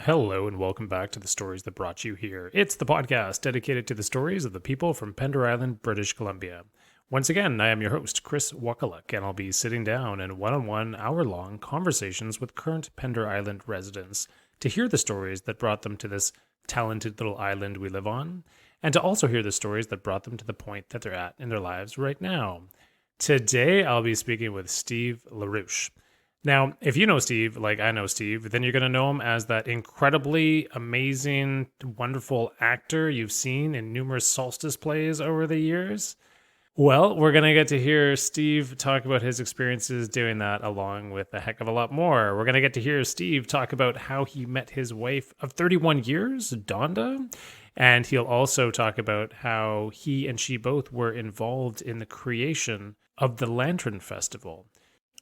Hello and welcome back to the stories that brought you here. It's the podcast dedicated to the stories of the people from Pender Island, British Columbia. Once again, I am your host, Chris Wakaluk, and I'll be sitting down in one-on-one, hour-long conversations with current Pender Island residents to hear the stories that brought them to this talented little island we live on, and to also hear the stories that brought them to the point that they're at in their lives right now. Today, I'll be speaking with Steve Larouche. Now, if you know Steve, like I know Steve, then you're going to know him as that incredibly amazing, wonderful actor you've seen in numerous Solstice plays over the years. Well, we're going to get to hear Steve talk about his experiences doing that along with a heck of a lot more. We're going to get to hear Steve talk about how he met his wife of 31 years, Dawnda, and he'll also talk about how he and she both were involved in the creation of the Lantern Festival.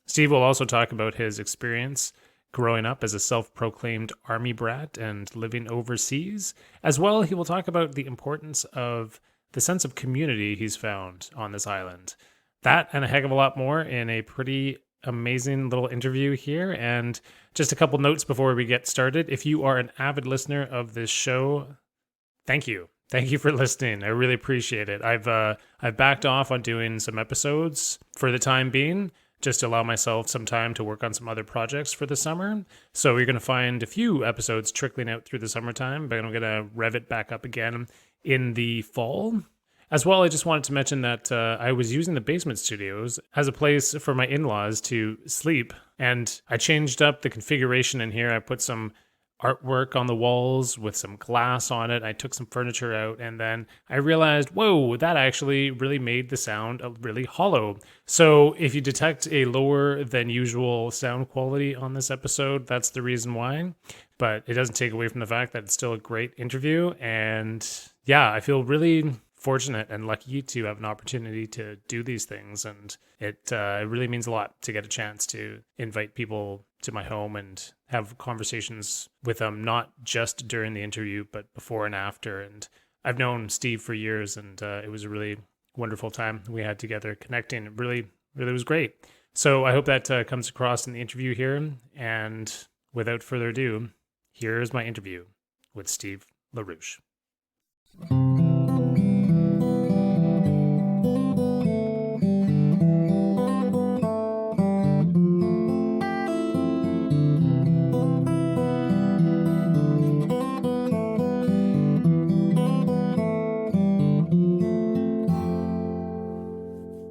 Steve will also talk about his experience growing up as a self-proclaimed army brat and living overseas. As well, he will talk about the importance of the sense of community he's found on this island. That and a heck of a lot more in a pretty amazing little interview here. And just a couple notes before we get started. If you are an avid listener of this show, thank you. Thank you for listening. I really appreciate it. I've backed off on doing some episodes for the time being, just to allow myself some time to work on some other projects for the summer. So you're going to find a few episodes trickling out through the summertime, but I'm going to rev it back up again in the fall. As well, I just wanted to mention that I was using the basement studios as a place for my in-laws to sleep, and I changed up the configuration in here. I put some artwork on the walls with some glass on it. I took some furniture out, and then I realized, whoa, that actually really made the sound really hollow. So if you detect a lower than usual sound quality on this episode, that's the reason why. But it doesn't take away from the fact that it's still a great interview. And yeah, I feel really fortunate and lucky to have an opportunity to do these things. And it really means a lot to get a chance to invite people to my home and have conversations with them, not just during the interview, but before and after. And I've known Steve for years, and it was a really wonderful time we had together connecting. It really, really was great. So I hope that comes across in the interview here. And without further ado, here's my interview with Steve Larouche.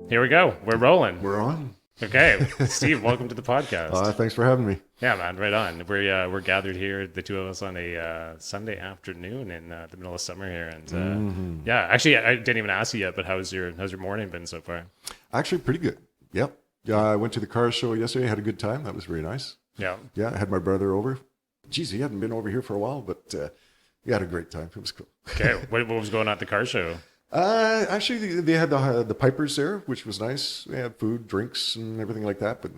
Here we go. We're rolling. We're on. Okay. Steve, welcome to the podcast. Thanks for having me. Yeah, man, right on. We're gathered here, the two of us, on a Sunday afternoon in the middle of summer here. And yeah, actually, I didn't even ask you yet, but how's your morning been so far? Actually, pretty good. Yep. I went to the car show yesterday. Had a good time. That was very nice. Yeah. Yeah, I had my brother over. Geez, he hadn't been over here for a while, but we had a great time. It was cool. Okay. What was going on at the car show? Actually, they had the Pipers there, which was nice. They had food, drinks, and everything like that. But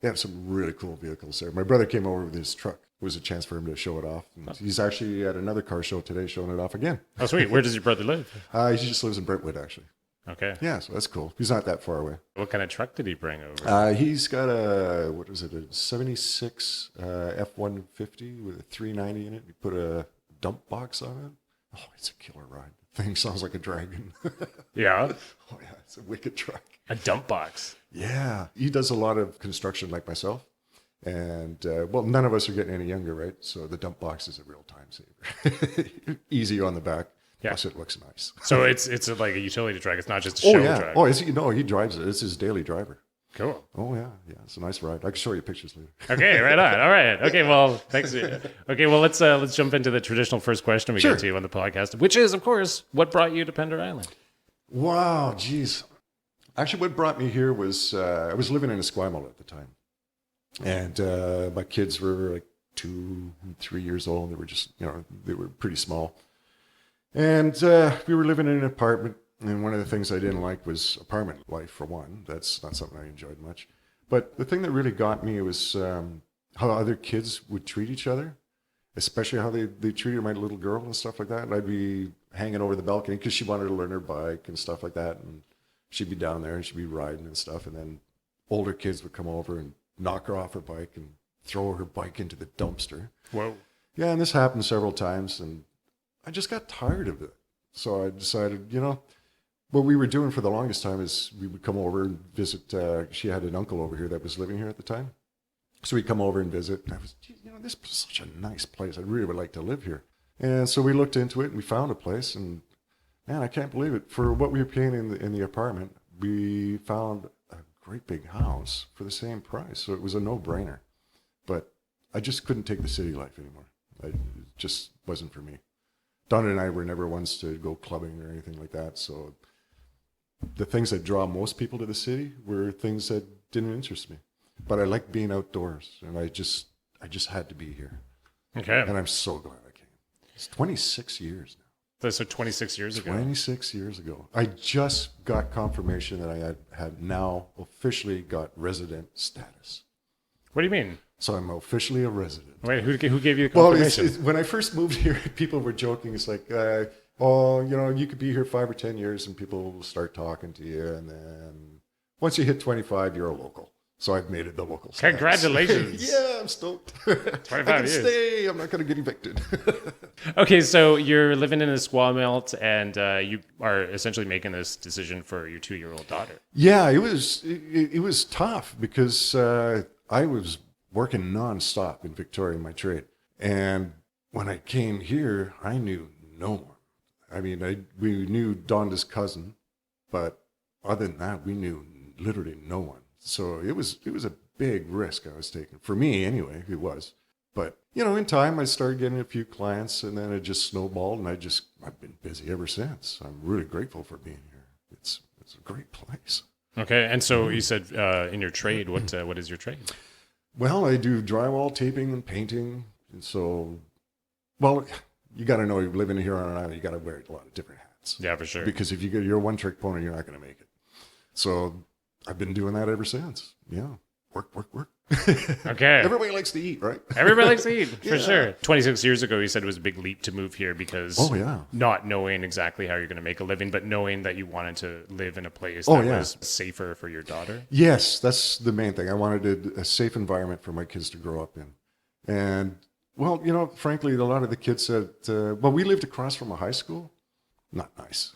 they have some really cool vehicles there. My brother came over with his truck. It was a chance for him to show it off. And he's actually at another car show today, showing it off again. Oh, sweet. Where does your brother live? He just lives in Brentwood, actually. Okay. Yeah, so that's cool. He's not that far away. What kind of truck did he bring over? He's got a 76 F-150 with a 390 in it. He put a dump box on it. Oh, it's a killer ride. The thing sounds like a dragon. Yeah? Oh, yeah, it's a wicked truck. A dump box? Yeah. He does a lot of construction like myself. And, well, none of us are getting any younger, right? So the dump box is a real time saver. Easy on the back. Yeah. Plus, it looks nice. So it's like a utility truck. It's not just a show truck. Oh, he drives it. It's his daily driver. Cool. Oh, yeah. Yeah, it's a nice ride. I can show you pictures later. Okay, right on. All right. Okay, well, thanks. Okay, well, let's jump into the traditional first question we get to on the podcast, which is, of course, what brought you to Pender Island? Wow, geez. Actually, what brought me here was I was living in Esquimalt at the time. And my kids were like 2 and 3 years old. They were just, they were pretty small. And we were living in an apartment. And one of the things I didn't like was apartment life, for one. That's not something I enjoyed much. But the thing that really got me was how other kids would treat each other, especially how they treated my little girl and stuff like that. And I'd be hanging over the balcony because she wanted to learn her bike and stuff like that. And she'd be down there and she'd be riding and stuff. And then older kids would come over and knock her off her bike and throw her bike into the dumpster. Whoa. Yeah, and this happened several times, and I just got tired of it. So I decided, what we were doing for the longest time is we would come over and visit. She had an uncle over here that was living here at the time. So we'd come over and visit. And I was, this is such a nice place. I really would like to live here. And so we looked into it and we found a place. And man, I can't believe it. For what we were paying in the apartment, we found a great big house for the same price. So it was a no-brainer. But I just couldn't take the city life anymore. It just wasn't for me. Dawnda and I were never ones to go clubbing or anything like that. So the things that draw most people to the city were things that didn't interest me. But I like being outdoors, and I just had to be here. Okay. And I'm so glad I came. It's 26 years now. So 26 years ago. 26 years ago. I just got confirmation that I had now officially got resident status. What do you mean? So I'm officially a resident. Wait, who gave you the confirmation? Well, when I first moved here, people were joking. It's like, you could be here 5 or 10 years and people will start talking to you. And then once you hit 25, you're a local. So I've made it the local status. Congratulations. Yeah, I'm stoked. 25 I can years. stay. I'm not going to get evicted. Okay, so you're living in a squaw melt and you are essentially making this decision for your 2-year-old daughter. Yeah, it was tough because I was working nonstop in Victoria in my trade. And when I came here, I knew no one. I mean, we knew Dawnda's cousin, but other than that, we knew literally no one. So it was a big risk I was taking. For me, anyway, it was. But, in time, I started getting a few clients, and then it just snowballed, and I've been busy ever since. I'm really grateful for being here. It's a great place. Okay, and so you said in your trade, what is your trade? Well, I do drywall, taping, and painting. And so, you got to know you're living here on an island, you got to wear a lot of different hats. Yeah, for sure. Because if you're a one-trick pony, you're not going to make it. So I've been doing that ever since. Yeah. Work. Okay. Everybody likes to eat, right? Everybody likes to eat, for sure. 26 years ago, you said it was a big leap to move here because not knowing exactly how you're going to make a living, but knowing that you wanted to live in a place that was safer for your daughter. Yes, that's the main thing. I wanted a safe environment for my kids to grow up in. And, frankly, a lot of the kids said, we lived across from a high school. Not nice.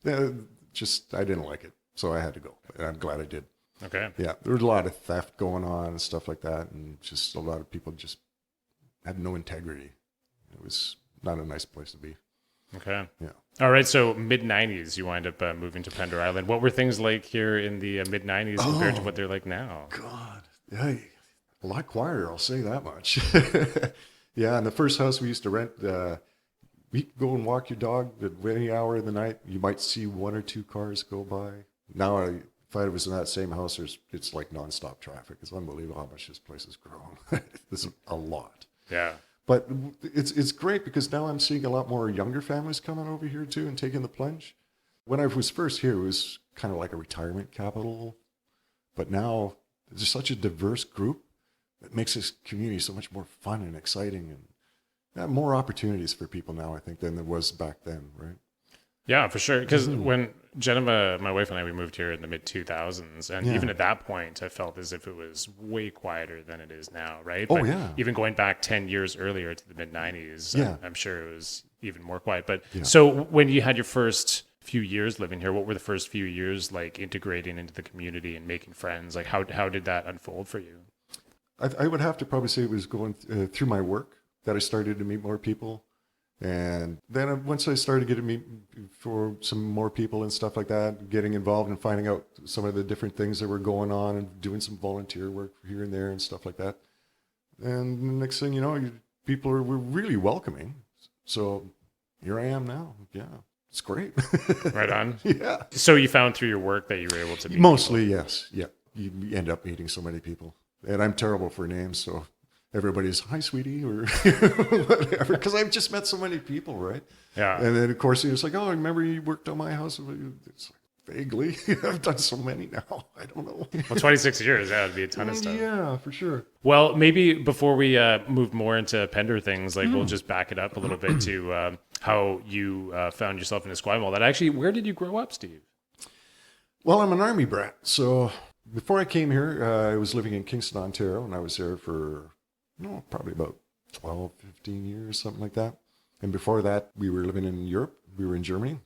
I didn't like it. So I had to go. And I'm glad I did. Okay. Yeah, there was a lot of theft going on and stuff like that. And just a lot of people just had no integrity. It was not a nice place to be. Okay. Yeah. All right. So mid-90s, you wind up moving to Pender Island. What were things like here in the mid-90s compared to what they're like now? God. Yeah, a lot quieter, I'll say that much. Yeah, and the first house we used to rent, we could go and walk your dog at any hour of the night. You might see 1 or 2 cars go by. Now, if I was in that same house, it's like nonstop traffic. It's unbelievable how much this place has grown. There's a lot. Yeah. But it's great because now I'm seeing a lot more younger families coming over here too and taking the plunge. When I was first here, it was kind of like a retirement capital. But now there's such a diverse group that makes this community so much more fun and exciting and more opportunities for people now, I think, than there was back then, right? Yeah, for sure. Because when Jenna, my wife and I, we moved here in the mid-2000s, and even at that point, I felt as if it was way quieter than it is now, right? But even going back 10 years earlier to the mid-90s, I'm sure it was even more quiet. But so when you had your first few years living here, what were the first few years like integrating into the community and making friends? Like how did that unfold for you? I would have to probably say it was going through my work that I started to meet more people. And then once I started getting to meet for some more people and stuff like that, getting involved and finding out some of the different things that were going on and doing some volunteer work here and there and stuff like that. And the next thing you know, people were really welcoming. So here I am now. Yeah, it's great. Right on. Yeah. So you found through your work that you were able to meet Mostly, people. yes. Yeah. You end up meeting so many people. And I'm terrible for names, so everybody's, hi, sweetie, or whatever, because I've just met so many people, right? Yeah. And then, of course, it's like, oh, I remember you worked on my house. It's like, vaguely. I've done so many now. I don't know. Well, 26 years, that would be a ton of stuff. Yeah, for sure. Well, maybe before we move more into Pender things, like we'll just back it up a little bit to how you found yourself in Esquimalt. That actually, where did you grow up, Steve? Well, I'm an Army brat. So before I came here, I was living in Kingston, Ontario, and I was there for probably about 12, 15 years, something like that. And before that, we were living in Europe. We were in Germany.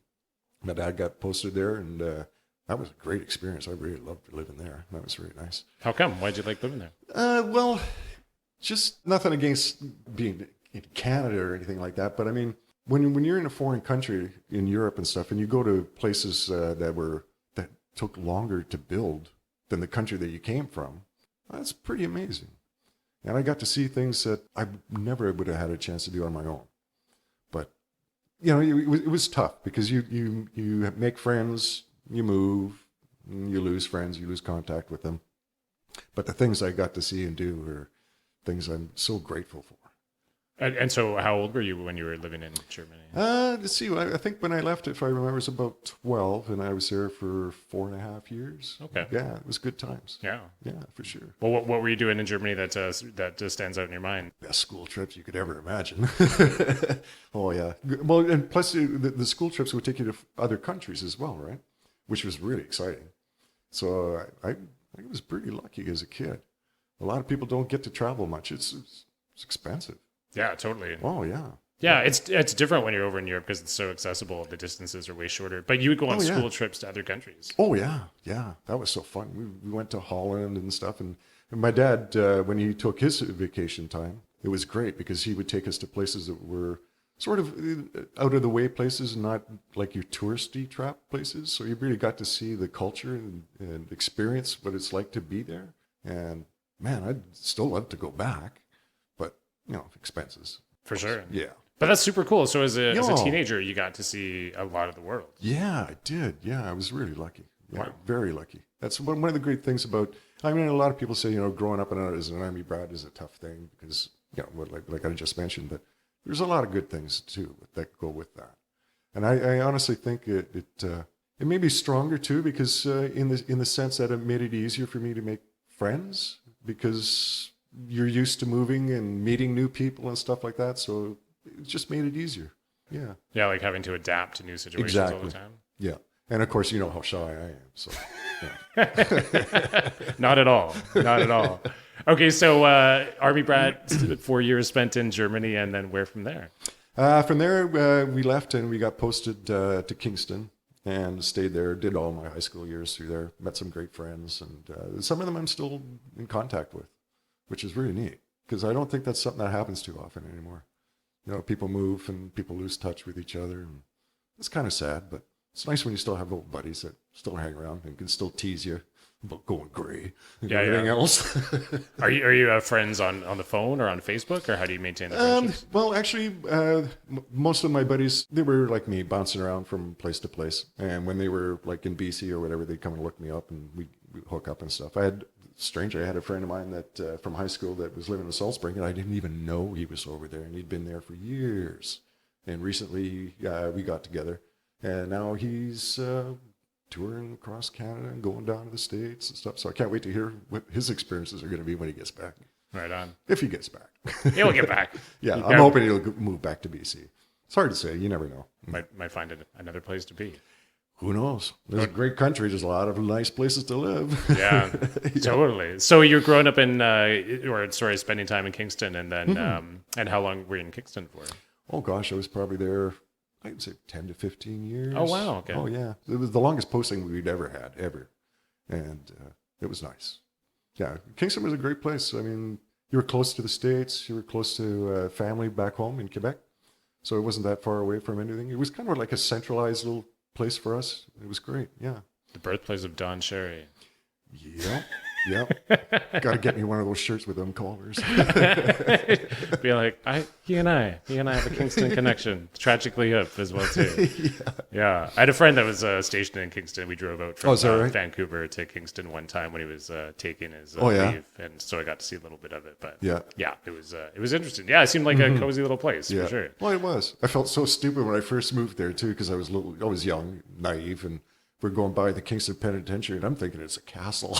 My dad got posted there, and that was a great experience. I really loved living there. That was really nice. How come? Why'd you like living there? Well, just nothing against being in Canada or anything like that. But I mean, when you're in a foreign country in Europe and stuff, and you go to places that took longer to build than the country that you came from, that's pretty amazing. And I got to see things that I never would have had a chance to do on my own. But, you know, it was tough because you make friends, you move, you lose friends, you lose contact with them. But the things I got to see and do are things I'm so grateful for. And so how old were you when you were living in Germany? Let's see. I think when I left, if I remember, it was about 12, and I was there for 4.5 years. Okay. Yeah, it was good times. Yeah. Yeah, for sure. Well, what were you doing in Germany that just stands out in your mind? Best school trips you could ever imagine. Oh, yeah. Well, and plus the school trips would take you to other countries as well, right? Which was really exciting. So I was pretty lucky as a kid. A lot of people don't get to travel much. It's expensive. Yeah, totally. Oh, yeah. Yeah, it's different when you're over in Europe because it's so accessible. The distances are way shorter. But you would go on school trips to other countries. Oh, yeah. Yeah. That was so fun. We went to Holland and stuff. And my dad, when he took his vacation time, it was great because he would take us to places that were sort of out of the way places, not like your touristy trap places. So you really got to see the culture and experience what it's like to be there. And man, I'd still love to go back, but you know, expenses. For sure. Yeah. But that's super cool. So as a teenager, you got to see a lot of the world. Yeah, I did. Yeah, I was really lucky. Yeah, Wow. very lucky. That's one of the great things about, I mean, a lot of people say, you know, growing up as an Army brat is a tough thing because, you know, like I just mentioned, but there's a lot of good things too that go with that. And I honestly think it may be stronger too because in the sense that it made it easier for me to make friends because you're used to moving and meeting new people and stuff like that. So it just made it easier. Yeah. Yeah, like having to adapt to new situations all the time. Yeah. And of course, you know how shy I am. So, yeah. Not at all. Not at all. Okay, so Army brat, 4 years spent in Germany, and then where from there? From there, we left and we got posted to Kingston and stayed there. Did all my high school years through there. Met some great friends, and some of them I'm still in contact with, which is really neat because I don't think that's something that happens too often anymore. You know, people move and people lose touch with each other, and it's kind of sad, but it's nice when you still have old buddies that still hang around and can still tease you about going gray and everything else. Are you friends on the phone or on Facebook, or how do you maintain the friendships? Well, actually, most of my buddies, they were like me, bouncing around from place to place. And when they were like in BC or whatever, they'd come and look me up and we'd hook up and stuff. I had a friend of mine that from high school that was living in Salt Spring, and I didn't even know he was over there, and he'd been there for years. And recently we got together, and now he's touring across Canada and going down to the States and stuff. So I can't wait to hear what his experiences are going to be when he gets back. Right on. If he gets back. He'll get back. Yeah, I'm hoping he'll move back to BC. It's hard to say. You never know. Might find another place to be. Who knows? There's a great country. There's a lot of nice places to live. Yeah, totally. So you're growing up spending time in Kingston, and then, and how long were you in Kingston for? Oh gosh, I was probably there, I'd say 10 to 15 years. Oh wow, okay. Oh yeah, it was the longest posting we'd ever had, and it was nice. Yeah, Kingston was a great place. I mean, you were close to the States, you were close to family back home in Quebec, so it wasn't that far away from anything. It was kind of like a centralized little place for us. It was great. Yeah. The birthplace of Don Cherry. Yep. Got to get me one of those shirts with them collars. Be like, he and I have a Kingston connection. Tragically hip as well too. Yeah. I had a friend that was stationed in Kingston. We drove out from Vancouver to Kingston one time when he was taking his leave, and so I got to see a little bit of it. But yeah, it was interesting. Yeah, it seemed like a cozy little place for sure. Well, it was. I felt so stupid when I first moved there too because I was young, naive, and we're going by the Kingston Penitentiary, and I'm thinking it's a castle.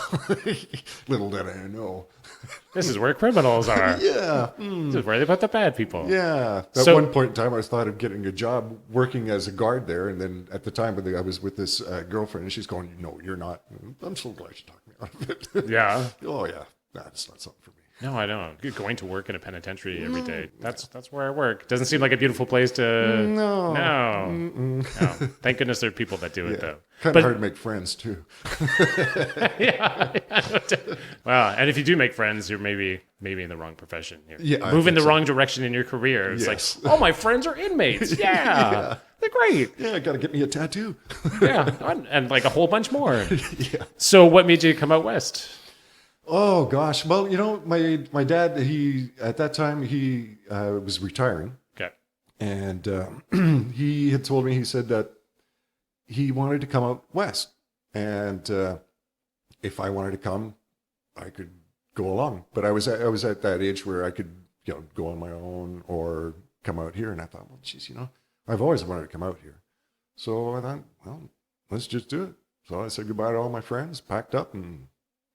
Little did I know. This is where criminals are. Yeah. This is where they put the bad people. Yeah. At one point in time, I thought of getting a job working as a guard there, and then at the time I was with this girlfriend, and she's going, "No, you're not." I'm so glad you talked me out of it. Yeah. Oh, yeah. That's not something for me. No, I don't. Going to work in a penitentiary every day. That's where I work. Doesn't seem like a beautiful place to... No. No. Thank goodness there are people that do it, though. Kind of hard to make friends, too. Yeah. Wow. And if you do make friends, you're maybe in the wrong profession. You're I moving think the wrong direction in your career. It's Yes. like, oh, my friends are inmates. Yeah. They're great. Yeah, got to get me a tattoo. Yeah. And like a whole bunch more. Yeah. So what made you come out west? Oh gosh. Well, my dad, at that time he was retiring, Okay. and he had told me, he said that he wanted to come out west, and if I wanted to come, I could go along. But I was at that age where I could go on my own or come out here, and I thought, well, geez, I've always wanted to come out here, so I thought, well, let's just do it. So I said goodbye to all my friends, packed up, and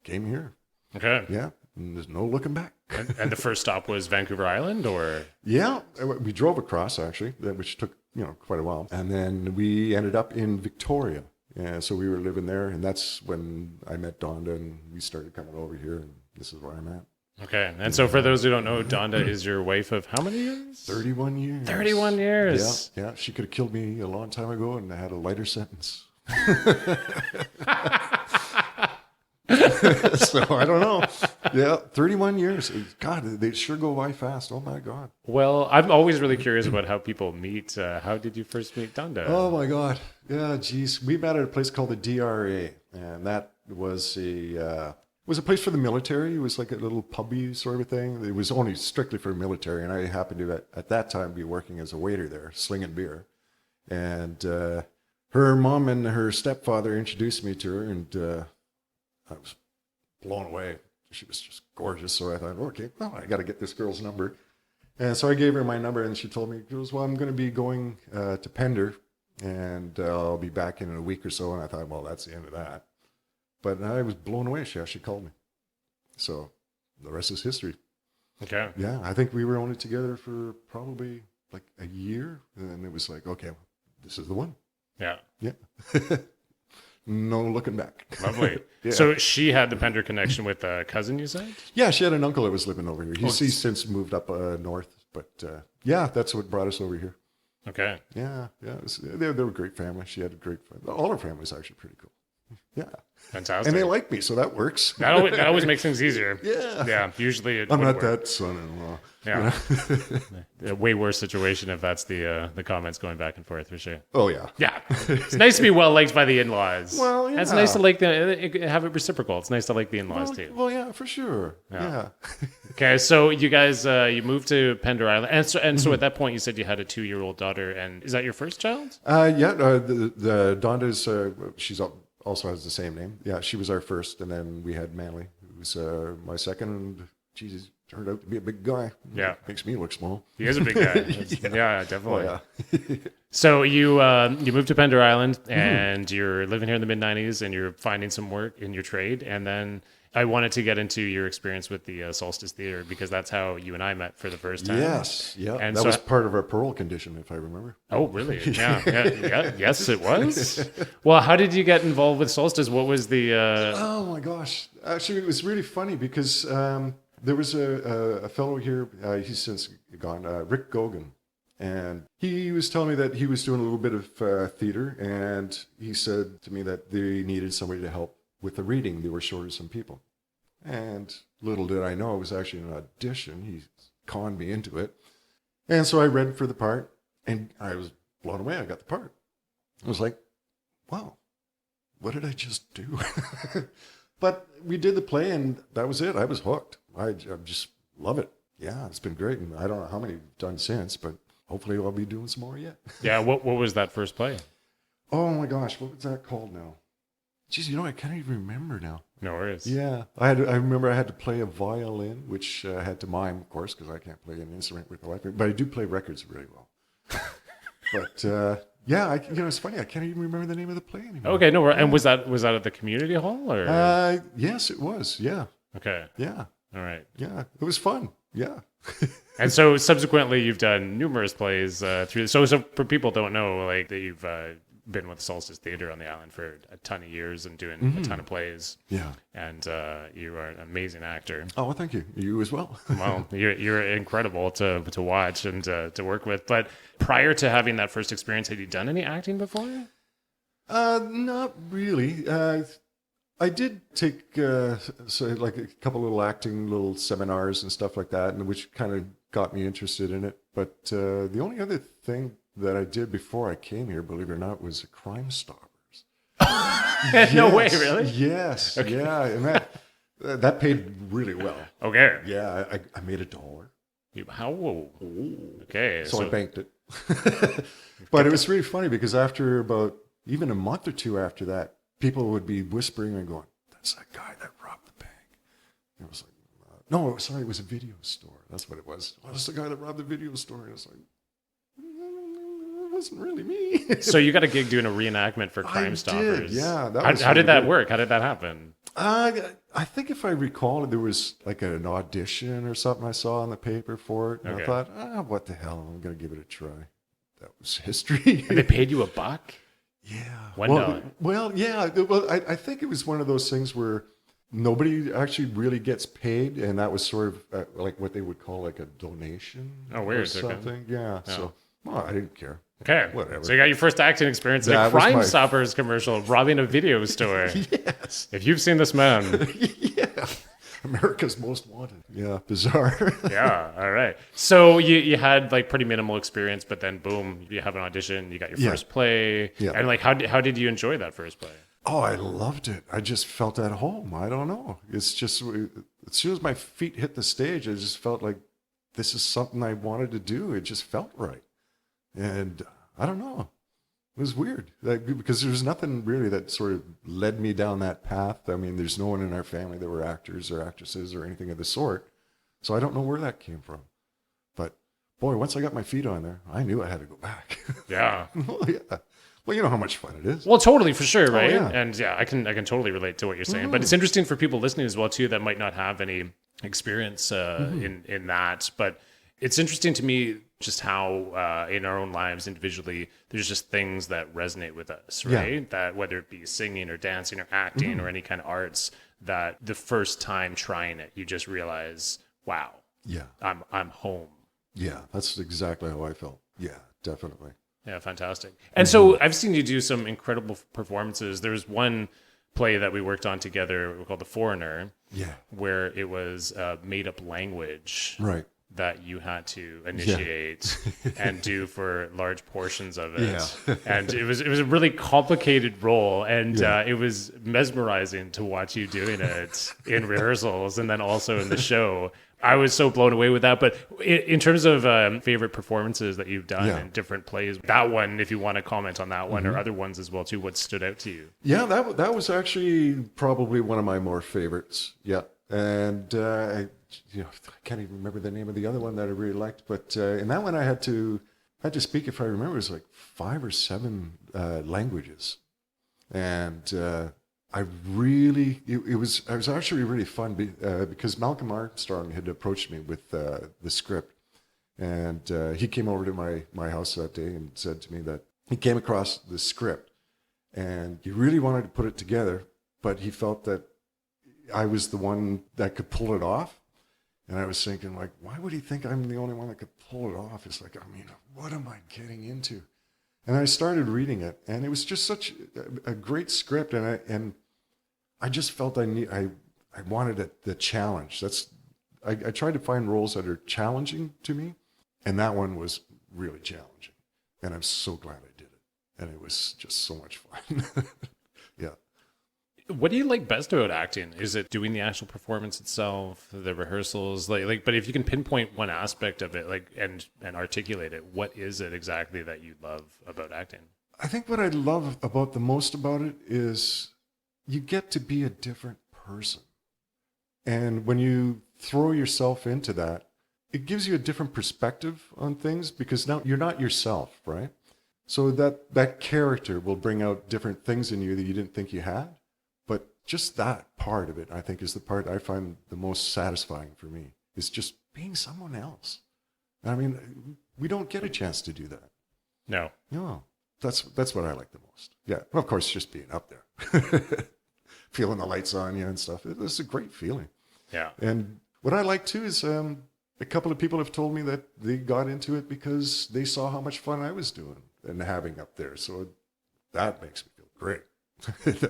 came here. Okay. Yeah, and there's no looking back. And the first stop was Vancouver Island, or? Yeah, we drove across, actually, which took quite a while, and then we ended up in Victoria. Yeah, so we were living there, and that's when I met Dawnda, and we started coming over here, and this is where I'm at. Okay. And so for those who don't know, Dawnda is your wife of how many years? 31 years. 31 years. Yeah. She could have killed me a long time ago, and I had a lighter sentence. So I don't know. Yeah, 31 years. God, they sure go by fast. Oh my God. Well, I'm always really curious about how people meet. How did you first meet Dawnda? Oh my God. Yeah, geez. We met at a place called the DRA, and that was a place for the military. It was like a little pubby sort of thing. It was only strictly for military, and I happened to at that time be working as a waiter there, slinging beer. And her mom and her stepfather introduced me to her, and I was blown away. She was just gorgeous. So I thought, okay, well, I got to get this girl's number. And so I gave her my number, and she told me, she goes, well, I'm going to be going to Pender, and I'll be back in a week or so. And I thought, well, that's the end of that. But I was blown away. She called me. So the rest is history. Okay. Yeah, I think we were only together for probably like a year. And then it was like, okay, well, this is the one. Yeah. Yeah. No looking back. Lovely. Yeah. So she had the Pender connection with a cousin, you said? Yeah, she had an uncle that was living over here. He's since moved up north. But yeah, that's what brought us over here. Okay. Yeah. They were a great family. She had a great family. All her family's actually pretty cool. Yeah. Fantastic. And they like me, so that works. That always makes things easier. Yeah. Yeah. Usually it I'm would not work. that son-in-law. Yeah. A way worse situation if that's the comments going back and forth for sure. Oh, yeah. Yeah. It's nice to be well liked by the in-laws. Well, yeah. It's nice to like have it reciprocal. It's nice to like the in-laws too. Well, yeah, for sure. Yeah. Okay, so you guys you moved to Pender Island, and so at that point you said you had a 2-year-old daughter, and is that your first child? Yeah. The Dawnda's she's also has the same name. Yeah, she was our first, and then we had Manly, who was my second. And Jesus, turned out to be a big guy. Yeah, makes me look small. He is a big guy. Yeah, definitely. Oh, yeah. So you moved to Pender Island, and you're living here in the mid-90s, and you're finding some work in your trade, and then I wanted to get into your experience with the Solstice Theater because that's how you and I met for the first time. Yes, yeah, and that was part of our parole condition, if I remember. Oh, really? Yeah. Yes, it was. Well, how did you get involved with Solstice? What was the? Oh my gosh! Actually, it was really funny because there was a fellow here. He's since gone, Rick Gogan, and he was telling me that he was doing a little bit of theater, and he said to me that they needed somebody to help with the reading. They were short of some people. And little did I know it was actually an audition. He conned me into it. And so I read for the part, and I was blown away. I got the part. I was like, wow, what did I just do? But we did the play, and that was it. I was hooked. I just love it. Yeah, it's been great. And I don't know how many we've done since, but hopefully I'll be doing some more yet. Yeah, what was that first play? Oh my gosh, what was that called now? Geez, I can't even remember now. No worries. Yeah, I remember I had to play a violin, which I had to mime, of course, because I can't play an instrument with a life. But I do play records really well. But yeah, it's funny. I can't even remember the name of the play anymore. Okay, no. And was that at the community hall or? Yes, it was. Yeah. Okay. Yeah. All right. Yeah, it was fun. Yeah. And so subsequently, you've done numerous plays through. So for people who don't know, like that you've been with Solstice Theater on the island for a ton of years and doing a ton of plays. Yeah. And you are an amazing actor. Oh, well, thank you. You as well. Well, you're incredible to watch and to work with. But prior to having that first experience, had you done any acting before? Not really. I did take like a couple little acting little seminars and stuff like that, and which kind of got me interested in it. But the only other thing that I did before I came here, believe it or not, was Crime Stoppers. No way, really? Yes. Okay. Yeah, and that paid really well. Okay. Yeah, I made $1. How? Okay. So I banked it. But it was really funny because after about even a month or two after that, people would be whispering and going, "That's that guy that robbed the bank." And I was like, "No, sorry, it was a video store. That's what it was. Oh, that's the guy that robbed the video store." And I was like, "It wasn't really me." So you got a gig doing a reenactment for Crime Stoppers. Did, yeah. How did that work? How did that happen? I think if I recall, there was like an audition or something I saw in the paper for it. And I thought, what the hell? I'm going to give it a try. That was history. And they paid you $1? Yeah. $1. Well, yeah. Well, I think it was one of those things where nobody actually really gets paid. And that was sort of like what they would call like a donation. Oh, weird. Or something. Okay. Yeah. Oh. So, well, I didn't care. Okay. Whatever. So you got your first acting experience in a Crime Stoppers commercial robbing a video store. Yes. If you've seen this man. Yeah. America's Most Wanted. Yeah, bizarre. Yeah, all right. So you had like pretty minimal experience, but then boom, you have an audition, you got your first play. Yeah. And like how did you enjoy that first play? Oh, I loved it. I just felt at home. I don't know. It's just as soon as my feet hit the stage, I just felt like this is something I wanted to do. It just felt right. And I don't know. It was weird because there was nothing really that sort of led me down that path. I mean, there's no one in our family that were actors or actresses or anything of the sort. So I don't know where that came from. But boy, once I got my feet on there, I knew I had to go back. Yeah. Well, yeah. Well, you know how much fun it is. Well, totally, for sure, right? Oh, yeah. And yeah, I can totally relate to what you're saying. But it's interesting for people listening as well too that might not have any experience in that. But it's interesting to me just how in our own lives individually, there's just things that resonate with us, right? Yeah. That whether it be singing or dancing or acting or any kind of arts, that the first time trying it, you just realize, wow, yeah, I'm home. Yeah, that's exactly how I felt. Yeah, definitely. Yeah, fantastic. And so I've seen you do some incredible performances. There's one play that we worked on together called The Foreigner, where it was a made-up language. Right. That you had to initiate and do for large portions of it. Yeah. And it was a really complicated role, and it was mesmerizing to watch you doing it in rehearsals and then also in the show. I was so blown away with that. But in terms of favorite performances that you've done in different plays, that one, if you want to comment on that one or other ones as well too, what stood out to you? Yeah, that was actually probably one of my more favorites. Yeah. And I can't even remember the name of the other one that I really liked, but in that one I had to speak, if I remember, it was like 5 or 7 languages, and it was actually really fun because Malcolm Armstrong had approached me with the script, and he came over to my house that day and said to me that he came across the script and he really wanted to put it together, but he felt that I was the one that could pull it off. And I was thinking, like, why would he think I'm the only one that could pull it off? It's like, I mean, what am I getting into? And I started reading it, and it was just such a great script, and I just felt I wanted the challenge. I tried to find roles that are challenging to me, and that one was really challenging. And I'm so glad I did it. And it was just so much fun. Yeah. What do you like best about acting? Is it doing the actual performance itself, the rehearsals, like? But if you can pinpoint one aspect of it, like, and articulate it, what is it exactly that you love about acting? I think what I love the most about it is you get to be a different person, and when you throw yourself into that, it gives you a different perspective on things because now you're not yourself, right? So that character will bring out different things in you that you didn't think you had. But just that part of it, I think, is the part I find the most satisfying for me, is just being someone else. I mean, we don't get a chance to do that. No. No. That's what I like the most. most. Yeah. And of course, just being up there, feeling the lights on you and stuff. It's a great feeling. Yeah. And what I like too is a couple of people have told me that they got into it because they saw how much fun I was doing and having up there. So that makes me feel great.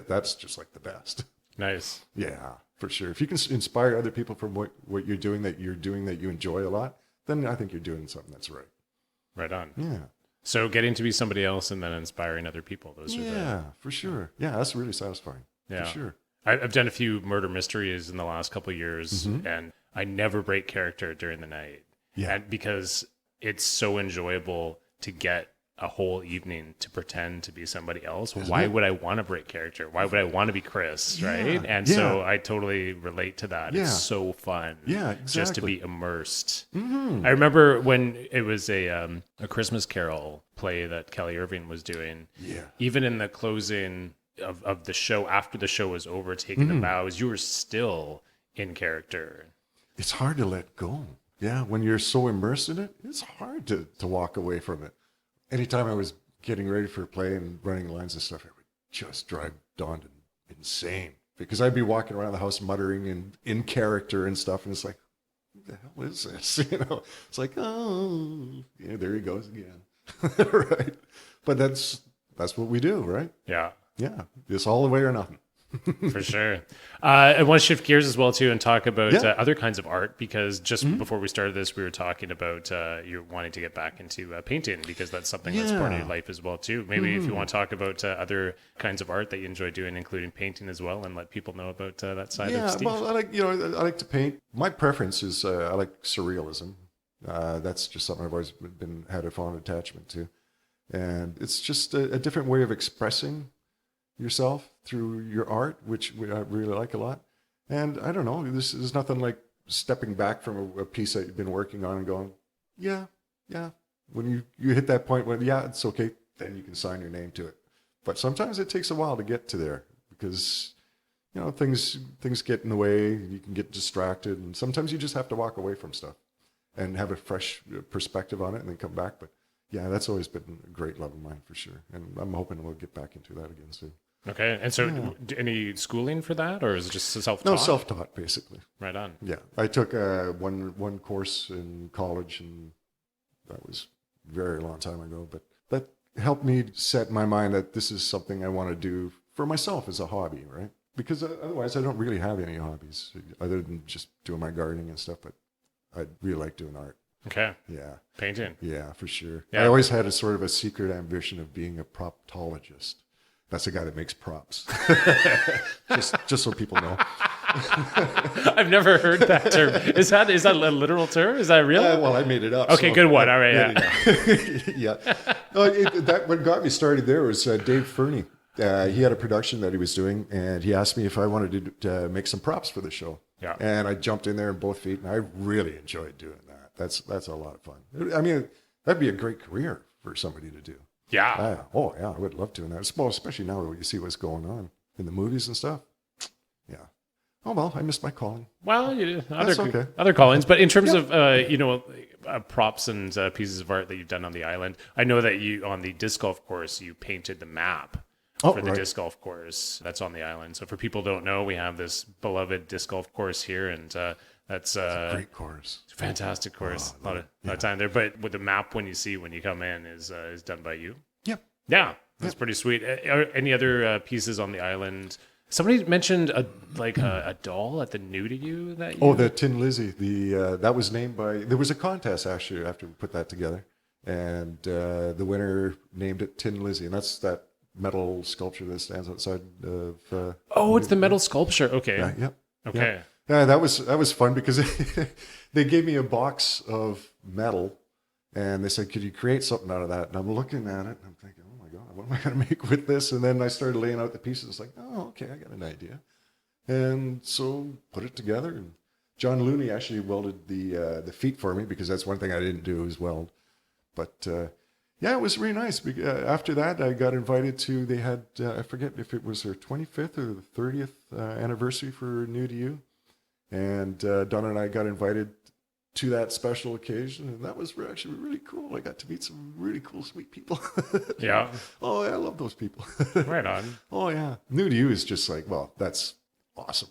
That's just like the best. Nice. Yeah, for sure. If you can inspire other people from what you're doing that you enjoy a lot, then I think you're doing something that's right. Right on. Yeah. So getting to be somebody else and then inspiring other people. Those are for sure. Yeah, that's really satisfying. Yeah. For sure. I've done a few murder mysteries in the last couple of years, Mm-hmm. and I never break character during the night. Yeah. And because it's so enjoyable to get a whole evening to pretend to be somebody else. Why would I want to break character? Why would I want to be Chris, right? And so I totally relate to that. Yeah. It's so fun. Yeah, exactly. Just to be immersed. Mm-hmm. I remember when it was a Christmas Carol play that Kelly Irving was doing. Yeah. Even in the closing of the show, after the show was over, taking the bows, you were still in character. It's hard to let go. Yeah, when you're so immersed in it, it's hard to walk away from it. Anytime I was getting ready for a play and running lines and stuff, it would just drive Dawnda insane because I'd be walking around the house muttering and in character and stuff, and it's like, what the hell is this? It's like, oh, yeah, there he goes again, right? But that's what we do, right? Yeah. Yeah, it's all the way or nothing. For sure. I want to shift gears as well too and talk about other kinds of art, because just before we started this, we were talking about you wanting to get back into painting, because that's something that's part of your life as well too. Maybe if you want to talk about other kinds of art that you enjoy doing, including painting as well, and let people know about that side of Steve. Well, I like to paint. My preference is I like surrealism. That's just something I've always had a fond attachment to, and it's just a different way of expressing yourself through your art, which I really like a lot. And I don't know, this is nothing like stepping back from a piece that you've been working on and going, yeah. When you hit that point when, it's okay, then you can sign your name to it. But sometimes it takes a while to get to there because, things get in the way, you can get distracted, and sometimes you just have to walk away from stuff and have a fresh perspective on it and then come back. But yeah, that's always been a great love of mine for sure. And I'm hoping we'll get back into that again soon. Okay. And so any schooling for that, or is it just self-taught? No, self-taught, basically. Right on. Yeah. I took one course in college, and that was a very long time ago, but that helped me set my mind that this is something I want to do for myself as a hobby, right? Because otherwise I don't really have any hobbies other than just doing my gardening and stuff, but I really like doing art. Okay. Yeah. Painting. Yeah, for sure. Yeah. I always had a sort of a secret ambition of being a proptologist. That's the guy that makes props. just so people know. I've never heard that term. Is that a literal term? Is that real? Well, I made it up. Okay, good one. All right, yeah. No, what got me started there was Dave Fernie. He had a production that he was doing, and he asked me if I wanted to make some props for the show. Yeah. And I jumped in there in both feet, and I really enjoyed doing that. That's a lot of fun. I mean, that'd be a great career for somebody to do. Yeah. I would love to. And especially now that you see what's going on in the movies and stuff. Yeah. Oh, well, I missed my calling. Well, okay. Other callings. But in terms of, props and pieces of art that you've done on the island, I know that you, on the disc golf course, you painted the map for the disc golf course that's on the island. So for people who don't know, we have this beloved disc golf course here, and that's a great course. Fantastic course. A lot of time there. But with the map, when you come in, is done by you. Yep. Yeah, that's pretty sweet. Are any other pieces on the island? Somebody mentioned a doll at the New to You that you... Oh, the Tin Lizzie. That was named by... There was a contest, actually, after we put that together. And the winner named it Tin Lizzie. And that's that metal sculpture that stands outside of... it's the metal sculpture. Okay. Yeah. Okay. Yeah, that was fun because they gave me a box of metal and they said, could you create something out of that? And I'm looking at it and I'm thinking, oh my God, what am I going to make with this? And then I started laying out the pieces. It's like, oh, okay, I got an idea. And so put it together. And John Looney actually welded the feet for me because that's one thing I didn't do is weld. But it was really nice. After that, I got invited to, they had, I forget if it was their 25th or the 30th anniversary for New to You. And Donna and I got invited to that special occasion, and that was actually really cool. I got to meet some really cool, sweet people. Yeah. Oh, yeah, I love those people. Right on. Oh, yeah. New to you is just like, well, that's awesome.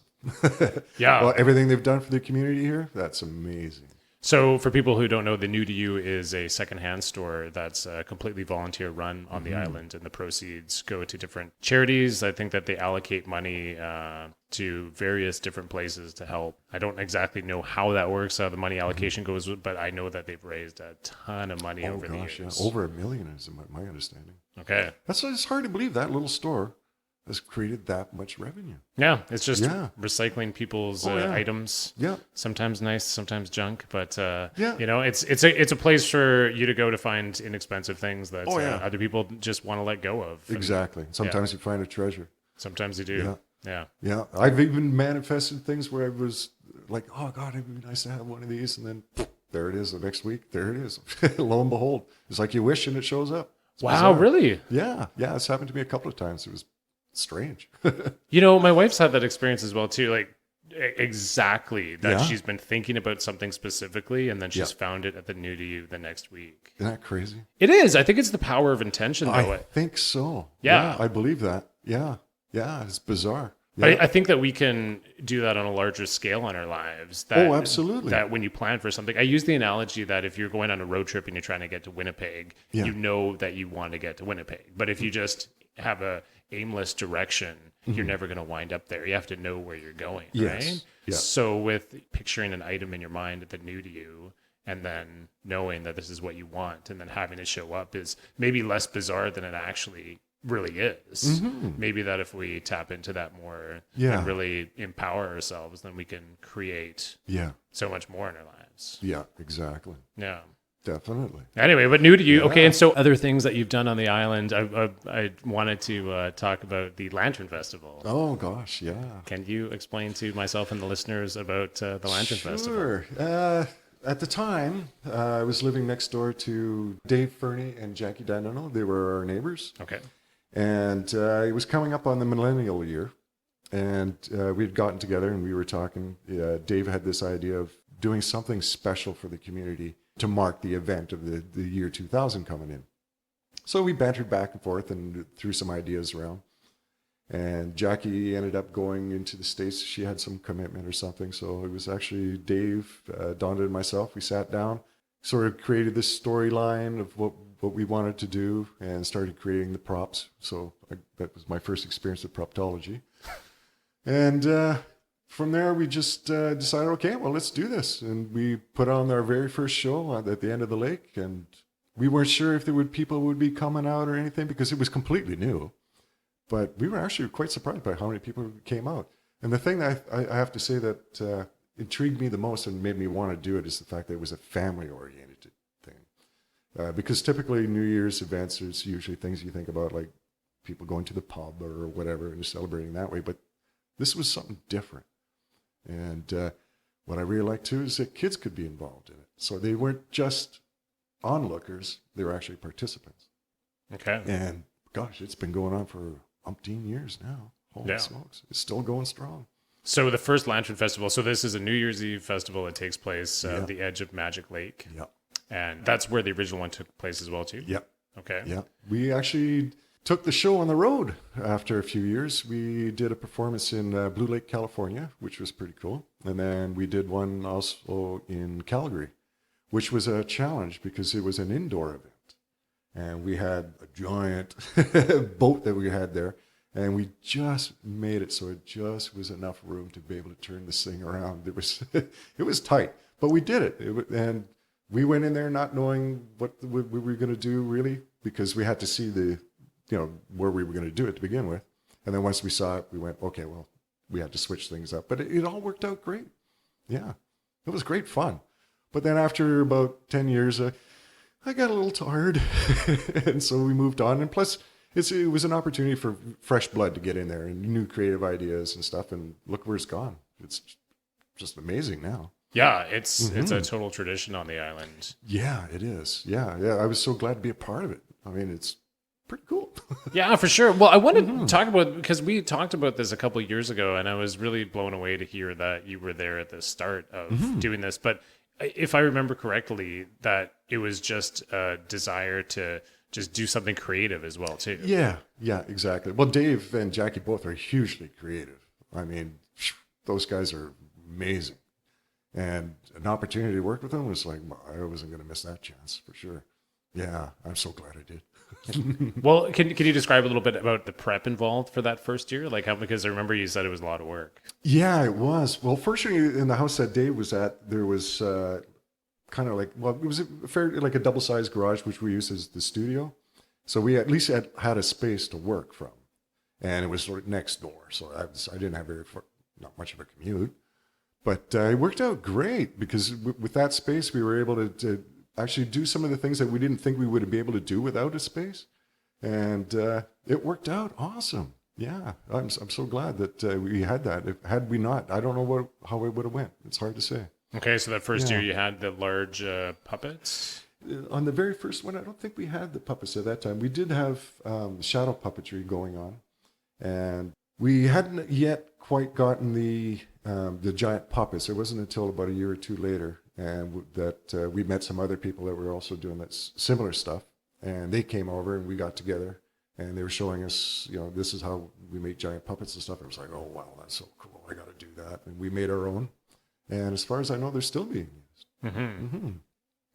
Yeah. Well, everything they've done for the community here, that's amazing. So for people who don't know, the New to You is a secondhand store that's completely volunteer run on the island, and the proceeds go to different charities. I think that they allocate money to various different places to help. I don't exactly know how that works, how the money allocation goes, but I know that they've raised a ton of money over the years. Yeah. Over $1 million is my understanding. Okay. It's hard to believe that little store has created that much revenue. Yeah, it's just recycling people's items. Yeah. Sometimes nice, sometimes junk, but Yeah. you know, it's a place for you to go to find inexpensive things that other people just want to let go of. And Exactly. Sometimes you find a treasure. sometimes you do. Yeah. Yeah. I've even manifested things where I was like, oh God, it'd be nice to have one of these. And then there it is the next week. There it is. Lo and behold. It's like you wish and it shows up. It's Wow, bizarre. really? Yeah. Yeah. It's happened to me a couple of times. It was strange. You know, my wife's had that experience as well too. Like exactly that she's been thinking about something specifically, and then she's found it at the New to You the next week. Isn't that crazy? It is. I think it's the power of intention, though. I think so. Yeah. I believe that. Yeah. Yeah. It's bizarre. But Yeah. I think that we can do that on a larger scale in our lives. That, Oh, absolutely. That when you plan for something, I use the analogy that if you're going on a road trip and you're trying to get to Winnipeg, you know that you want to get to Winnipeg. But if you just have a aimless direction, you're never going to wind up there. You have to know where you're going, right? Yeah. So with picturing an item in your mind at the New to You, and then knowing that this is what you want, and then having it show up is maybe less bizarre than it actually really is. Maybe that if we tap into that more and really empower ourselves, then we can create so much more in our lives. Yeah, exactly. Yeah. Definitely. Anyway, but New to You. Okay, and so other things that you've done on the island, I wanted to talk about the Lantern Festival. Oh, gosh, yeah. Can you explain to myself and the listeners about the Lantern Festival? Sure. At the time, I was living next door to Dave Fernie and Jackie Dawnda. They were our neighbors. Okay. And it was coming up on the millennial year. And we had gotten together and we were talking. Dave had this idea of doing something special for the community to mark the event of the year 2000 coming in. So we bantered back and forth and threw some ideas around. And Jackie ended up going into the States. She had some commitment or something. So it was actually Dave, Dawnda, and myself. We sat down, sort of created this storyline of what we wanted to do and started creating the props. So that was my first experience with proptology. And from there, we just decided, okay, well, let's do this. And we put on our very first show at the end of the lake. And we weren't sure if people would be coming out or anything because it was completely new. But we were actually quite surprised by how many people came out. And the thing that I have to say that intrigued me the most and made me want to do it is the fact that it was a family-oriented thing. Because typically New Year's events, there's usually things you think about, like people going to the pub or whatever and celebrating that way. But this was something different. And what I really liked too is that kids could be involved in it. So they weren't just onlookers, they were actually participants. Okay. And gosh, it's been going on for umpteen years now. Holy smokes. It's still going strong. So the first Lantern Festival, so this is a New Year's Eve festival that takes place at the edge of Magic Lake. Yeah. And that's where the original one took place as well too? Yeah. Okay. Yeah. We actually took the show on the road after a few years. We did a performance in Blue Lake, California, which was pretty cool. And then we did one also in Calgary, which was a challenge because it was an indoor event. And we had a giant boat that we had there. And we just made it so it just was enough room to be able to turn this thing around. It was tight, but we did it. And we went in there not knowing what we were going to do really, because we had to see where we were going to do it to begin with. And then once we saw it, we went, okay, well, we had to switch things up. But it all worked out great. Yeah, it was great fun. But then after about 10 years, I got a little tired. And so we moved on. And plus, it was an opportunity for fresh blood to get in there and new creative ideas and stuff. And look where it's gone. It's just amazing now. Yeah, it's a total tradition on the island. Yeah, it is. Yeah. I was so glad to be a part of it. I mean, it's pretty cool. Yeah, for sure. Well, I wanted to talk about, because we talked about this a couple of years ago, and I was really blown away to hear that you were there at the start of doing this. But if I remember correctly, that it was just a desire to just do something creative as well too. Yeah, exactly. Well, Dave and Jackie both are hugely creative. I mean, those guys are amazing. And an opportunity to work with them was like, I wasn't going to miss that chance for sure. Yeah, I'm so glad I did. Well, can you describe a little bit about the prep involved for that first year? Like how, because I remember you said it was a lot of work. Yeah, it was. Well, first year in the house that Dave was at, there was kind of like, well, it was like a double-sized garage, which we used as the studio. So we at least had a space to work from. And it was sort of next door. So I didn't have not much of a commute. But it worked out great because with that space, we were able to actually do some of the things that we didn't think we would be able to do without a space. And it worked out awesome. Yeah, I'm so glad that we had that. Had we not, I don't know how it would have went. It's hard to say. Okay, so that first year you had the large puppets? On the very first one, I don't think we had the puppets at that time. We did have shadow puppetry going on. And we hadn't yet quite gotten the giant puppets. It wasn't until about a year or two later and that we met some other people that were also doing that similar stuff. And they came over and we got together and they were showing us, this is how we make giant puppets and stuff. And it was like, oh, wow, that's so cool. I got to do that. And we made our own. And as far as I know, they're still being used. Mm-hmm. Mm-hmm.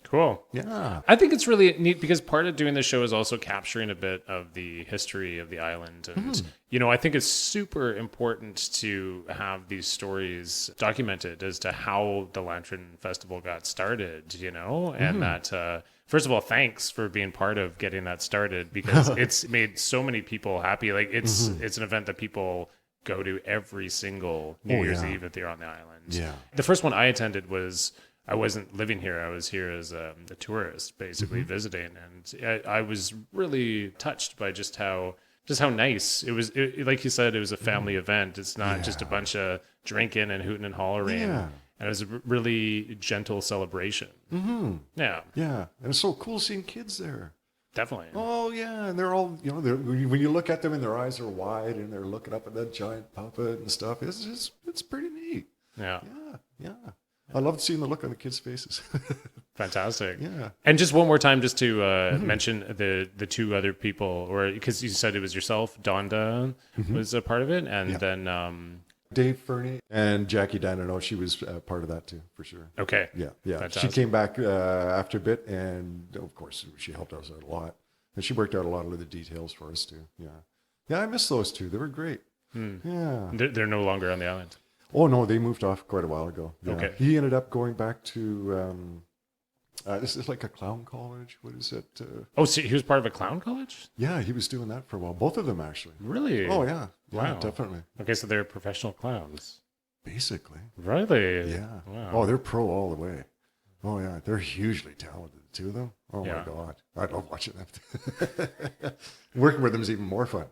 Cool. Yeah. I think it's really neat because part of doing the show is also capturing a bit of the history of the island. And, I think it's super important to have these stories documented as to how the Lantern Festival got started, and that, first of all, thanks for being part of getting that started because it's made so many people happy. Like it's an event that people go to every single New Year's Eve if they're on the island. Yeah. The first one I attended I wasn't living here. I was here as a tourist, basically visiting, and I was really touched by just how nice it was. Like you said, it was a family event. It's not just a bunch of drinking and hooting and hollering. Yeah. And it was a really gentle celebration. Mm-hmm. Yeah, yeah, and it's so cool seeing kids there. Definitely. Oh yeah, and they're all when you look at them and their eyes are wide and they're looking up at that giant puppet and stuff. It's pretty neat. Yeah, yeah. I loved seeing the look on the kids' faces. Fantastic. Yeah. And just one more time, just to mention the two other people, or because you said it was yourself, Dawnda was a part of it, and then Dave Fernie and Jackie Dawnda. She was part of that too, for sure. Okay. Yeah. Fantastic. She came back after a bit, and of course she helped us out a lot, and she worked out a lot of the details for us too. Yeah. I miss those two. They were great. Yeah. They're no longer on the island. Oh no, they moved off quite a while ago. Yeah. Okay. He ended up going back to this is like a clown college. What is it? So he was part of a clown college? Yeah, he was doing that for a while. Both of them actually. Really? Oh yeah. Wow. Definitely. Okay, so they're professional clowns. Basically. Really? Yeah. Wow. Oh, they're pro all the way. Oh yeah, they're hugely talented. The two of them. Oh my God, I love watching them. Working with them is even more fun.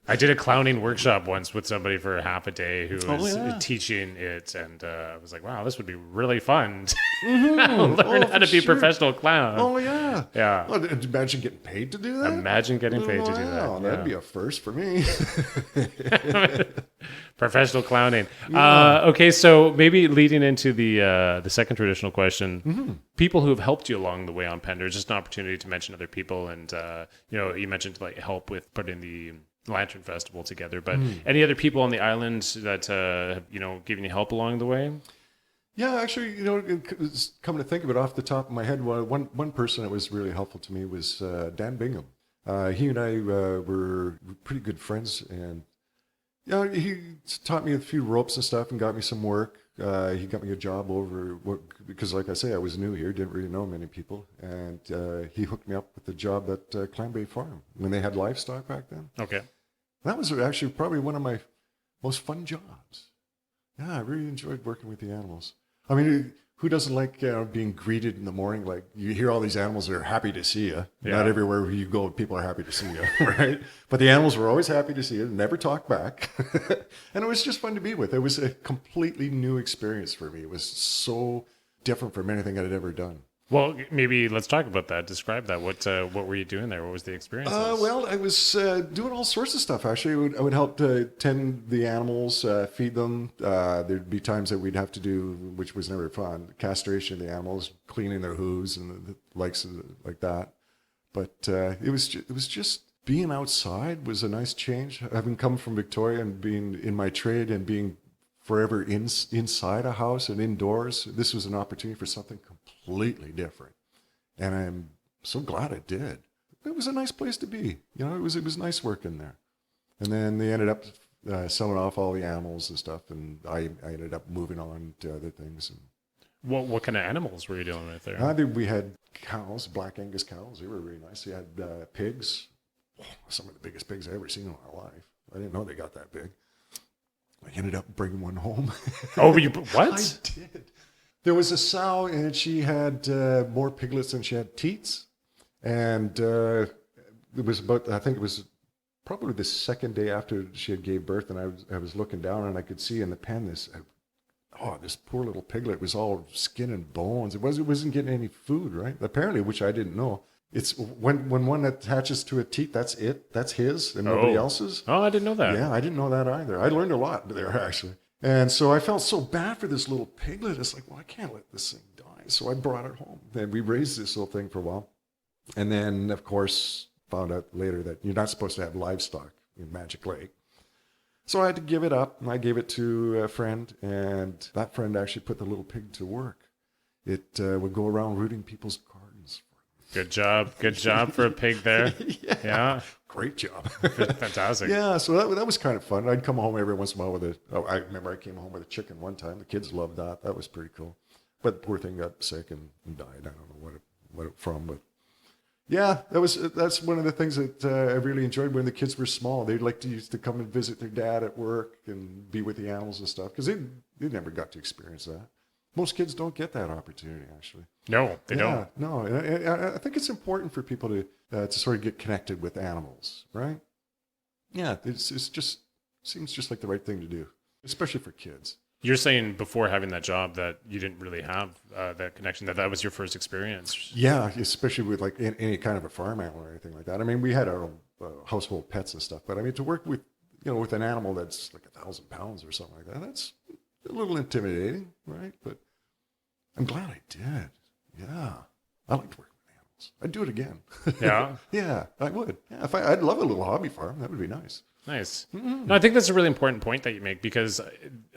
I did a clowning workshop once with somebody for half a day who was teaching it, and I was like, wow, this would be really fun to learn how to be a professional clown. Oh, yeah. Yeah. Well, imagine getting paid to do that? Imagine getting paid to do that. That'd be a first for me. Professional clowning. Yeah. Okay, so maybe leading into the second traditional question, people who have helped you along the way on Pender, just an opportunity to mention other people, and you mentioned like help with putting the Lantern Festival together, but any other people on the island that have given you help along the way? Yeah, actually, coming to think of it off the top of my head, one person that was really helpful to me was Dan Bingham. He and I were pretty good friends, and he taught me a few ropes and stuff and got me some work. He got me a job because, like I say, I was new here, didn't really know many people, and he hooked me up with a job at Clam Bay Farm when they had livestock back then. Okay. That was actually probably one of my most fun jobs. Yeah, I really enjoyed working with the animals. I mean, who doesn't like being greeted in the morning? Like you hear all these animals that are happy to see you. Yeah. Not everywhere where you go, people are happy to see you, right? But the animals were always happy to see you, never talk back. And it was just fun to be with. It was a completely new experience for me. It was so different from anything I'd ever done. Well, maybe let's talk about that. Describe that. What were you doing there? What was the experience? Well, I was doing all sorts of stuff. Actually, I would help to tend the animals, feed them. There'd be times that we'd have to do, which was never fun, castration of the animals, cleaning their hooves and the likes of like that. But it was just being outside was a nice change. Having come from Victoria and being in my trade and being forever inside a house and indoors, this was an opportunity for something completely different. And I'm so glad I did. It was a nice place to be. You know, it was nice working there. And then they ended up selling off all the animals and stuff, and I ended up moving on to other things. And what kind of animals were you dealing with there? we had cows, Black Angus cows. They were really nice. We had pigs. Oh, some of the biggest pigs I ever seen in my life. I didn't know they got that big. I ended up bringing one home. Oh, what? I did. There was a sow, and she had more piglets than she had teats. And it was I think it was probably the second day after she had gave birth, and I was looking down, and I could see in the pen this poor little piglet was all skin and bones. It wasn't getting any food, right? Apparently, which I didn't know. It's when one attaches to a teat, that's it. That's his and nobody else's. Oh, I didn't know that. Yeah, I didn't know that either. I learned a lot there, actually. And so I felt so bad for this little piglet. It's like, well, I can't let this thing die. So I brought it home. And we raised this little thing for a while. And then, of course, found out later that you're not supposed to have livestock in Magic Lake. So I had to give it up. And I gave it to a friend. And that friend actually put the little pig to work. It would go around rooting people's gardens. Good job. Good job for a pig there. Yeah. Great job. Fantastic. Yeah, so that was kind of fun. I'd come home every once in a while I remember I came home with a chicken one time. The kids loved that. That was pretty cool. But the poor thing got sick and died. I don't know what it from, but yeah, that's one of the things that I really enjoyed when the kids were small. They'd like to used to come and visit their dad at work and be with the animals and stuff because they never got to experience that. Most kids don't get that opportunity, actually. No, they don't. No, and I think it's important for people to sort of get connected with animals, right? Yeah, it's just seems just like the right thing to do, especially for kids. You're saying before having that job that you didn't really have that connection, that was your first experience. Yeah, especially with like any kind of a farm animal or anything like that. I mean, we had our own household pets and stuff, but I mean, to work with with an animal that's like 1,000 pounds or something like that, that's a little intimidating, right? But I'm glad I did. Yeah, I liked working with animals. I'd do it again. Yeah, yeah, I would. Yeah, I'd love a little hobby farm. That would be nice. Nice. Mm-hmm. No, I think that's a really important point that you make because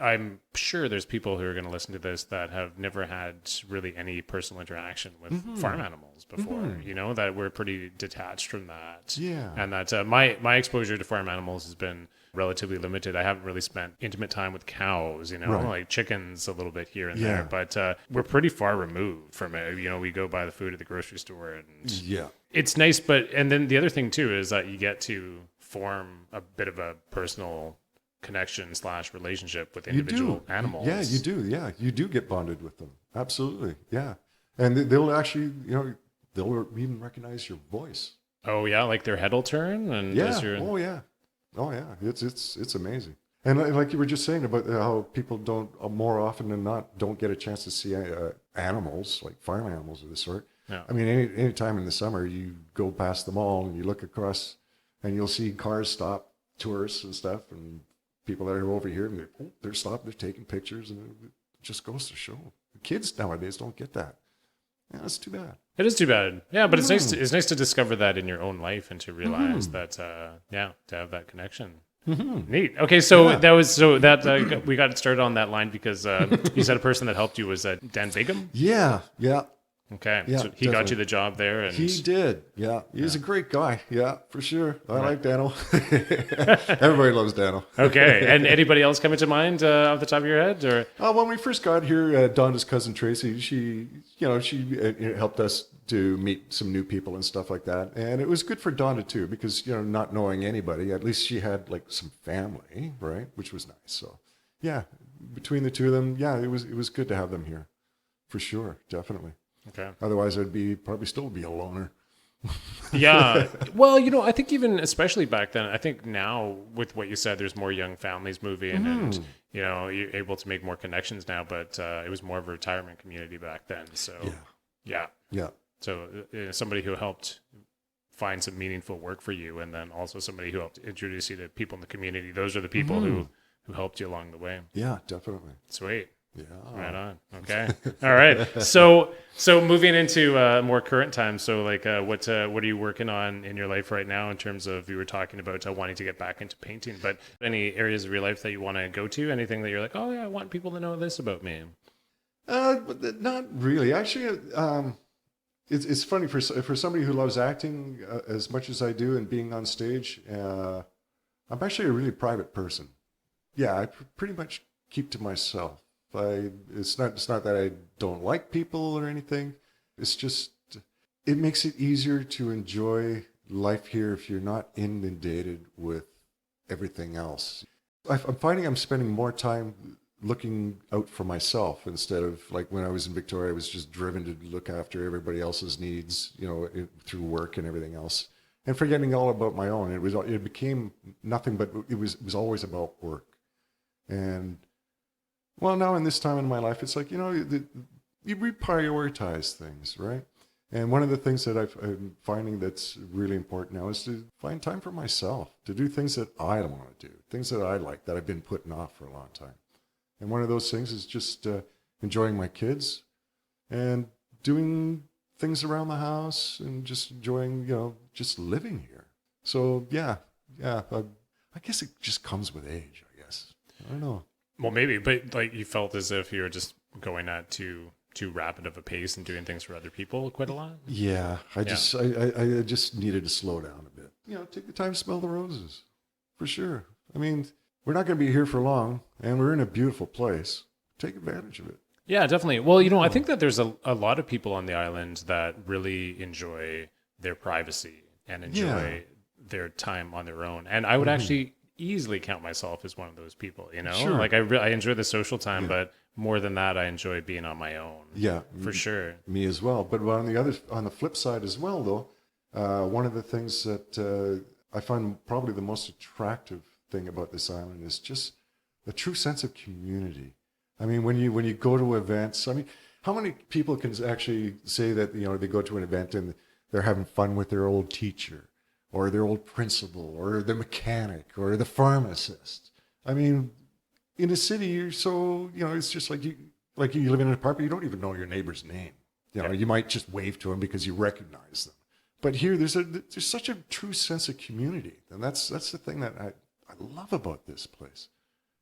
I'm sure there's people who are going to listen to this that have never had really any personal interaction with farm animals before. That we're pretty detached from that. Yeah, and that my exposure to farm animals has been relatively limited. I haven't really spent intimate time with cows, right. Like chickens a little bit here and there, but we're pretty far removed from it. We go buy the food at the grocery store and it's nice. And then the other thing too is that you get to form a bit of a personal connection / relationship with individual animals. Yeah, you do. Yeah, you do get bonded with them. Absolutely. Yeah. And they'll actually, they'll even recognize your voice. Oh yeah. Like their head will turn and Oh yeah. It's amazing. And like you were just saying about how people don't more often than not don't get a chance to see animals like farm animals of this sort. Yeah. I mean, any time in the summer you go past the mall and you look across and you'll see cars stop, tourists and stuff, and people that are over here and they're stopped, they're taking pictures, and it just goes to show. The kids nowadays don't get that. Yeah, that's too bad. It is too bad. Yeah, but it's nice to discover that in your own life and to realize that to have that connection. Neat. Okay, so we got started on that line because you said a person that helped you was Dan Bigham. Yeah. Okay, yeah, so he got you the job there, and he did. Yeah, he's a great guy. Yeah, for sure. I like Dano. Everybody loves Dano. Okay, and anybody else coming to mind off the top of your head, or? When we first got here, Dawnda's cousin Tracy, she helped us to meet some new people and stuff like that, and it was good for Dawnda too because not knowing anybody, at least she had like some family, right, which was nice. So, yeah, between the two of them, it was good to have them here, for sure, definitely. Okay. Otherwise, I'd probably still be a loner. Yeah. Well, I think even especially back then, I think now with what you said, there's more young families moving and, you're able to make more connections now, but it was more of a retirement community back then. So, yeah. Yeah. So somebody who helped find some meaningful work for you, and then also somebody who helped introduce you to people in the community. Those are the people who helped you along the way. Yeah, definitely. Sweet. Yeah. Right on. Okay. All right. So moving into more current times. So like, what are you working on in your life right now in terms of, you were talking about wanting to get back into painting, but any areas of your life that you want to go to? Anything that you're like, oh yeah, I want people to know this about me? Not really. Actually, it's funny for somebody who loves acting as much as I do and being on stage. I'm actually a really private person. Yeah, I pretty much keep to myself. It's not that I don't like people or anything. It's just, it makes it easier to enjoy life here if you're not inundated with everything else. I'm finding I'm spending more time looking out for myself instead of, like, when I was in Victoria, I was just driven to look after everybody else's needs, through work and everything else, and forgetting all about my own. It became nothing but it was always about work. And well, now in this time in my life, it's like, you reprioritize things, right? And one of the things that I'm finding that's really important now is to find time for myself, to do things that I want to do, things that I like, that I've been putting off for a long time. And one of those things is just enjoying my kids and doing things around the house and just enjoying, just living here. So yeah, I guess it just comes with age, I guess. I don't know. Well, maybe, but like, you felt as if you were just going at too rapid of a pace and doing things for other people quite a lot. Yeah, I just needed to slow down a bit. Take the time to smell the roses, for sure. I mean, we're not going to be here for long, and we're in a beautiful place. Take advantage of it. Yeah, definitely. Well, I think that there's a lot of people on the island that really enjoy their privacy and enjoy their time on their own. And I would actually easily count myself as one of those people, Sure. Like, I enjoy the social time, but more than that, I enjoy being on my own. Yeah, for sure. Me as well. But on the flip side as well, though, one of the things that I find probably the most attractive thing about this island is just the true sense of community. I mean, when you go to events, I mean, how many people can actually say that, they go to an event and they're having fun with their old teacher or their old principal or the mechanic or the pharmacist? I mean, in a city, you're so, it's just like you live in an apartment, you don't even know your neighbor's name. You might just wave to them because you recognize them. But here, there's such a true sense of community, and that's the thing that I love about this place.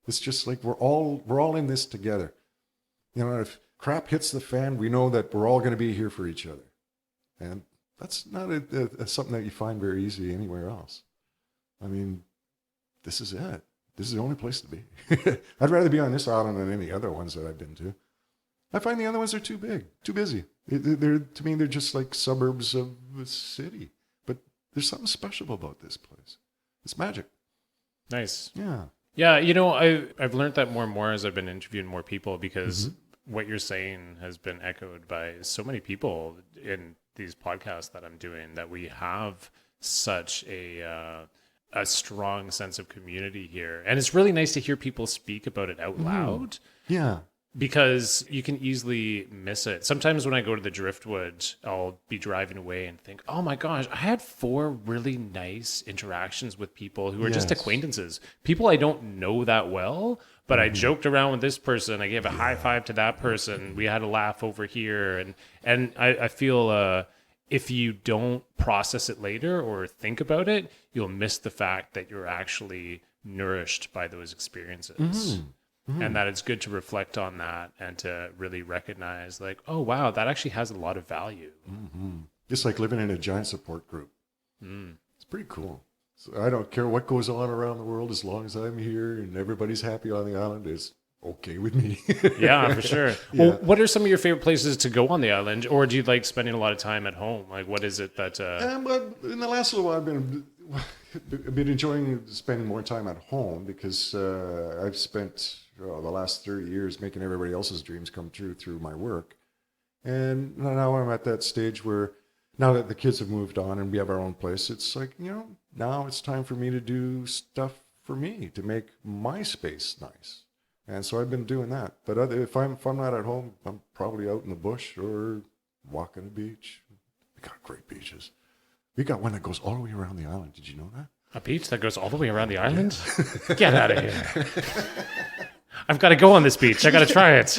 It's just like we're all in this together. If crap hits the fan, we know that we're all going to be here for each other, and that's not something that you find very easy anywhere else. I mean, this is it. This is the only place to be. I'd rather be on this island than any other ones that I've been to. I find the other ones are too big, too busy. To me, they're just like suburbs of the city. But there's something special about this place. It's magic. Nice. Yeah. Yeah, I've learned that more and more as I've been interviewing more people, because what you're saying has been echoed by so many people in these podcasts that I'm doing, that we have such a strong sense of community here. And it's really nice to hear people speak about it out loud. Yeah. Because you can easily miss it. Sometimes when I go to the Driftwood, I'll be driving away and think, oh my gosh, I had 4 really nice interactions with people who are just acquaintances. People I don't know that well, but I joked around with this person. I gave a high five to that person. We had a laugh over here. And I feel if you don't process it later or think about it, you'll miss the fact that you're actually nourished by those experiences. And that it's good to reflect on that and to really recognize, like, oh, wow, that actually has a lot of value. Just like living in a giant support group. It's pretty cool. So I don't care what goes on around the world, as long as I'm here and everybody's happy on the island, it's okay with me. Yeah, for sure. Well, what are some of your favorite places to go on the island? Or do you like spending a lot of time at home? Like, what is it that... But in the last little while, I've been enjoying spending more time at home, because I've spent the last 30 years making everybody else's dreams come true through my work. And now I'm at that stage where, now that the kids have moved on and we have our own place, it's like, now it's time for me to do stuff for me, to make my space nice. And so I've been doing that. But if I'm not at home, I'm probably out in the bush or walk on the beach. We got great beaches. We got one that goes all the way around the island. Did you know that? A beach that goes all the way around the island? Get out of here. I've got to go on this beach. I got to try it.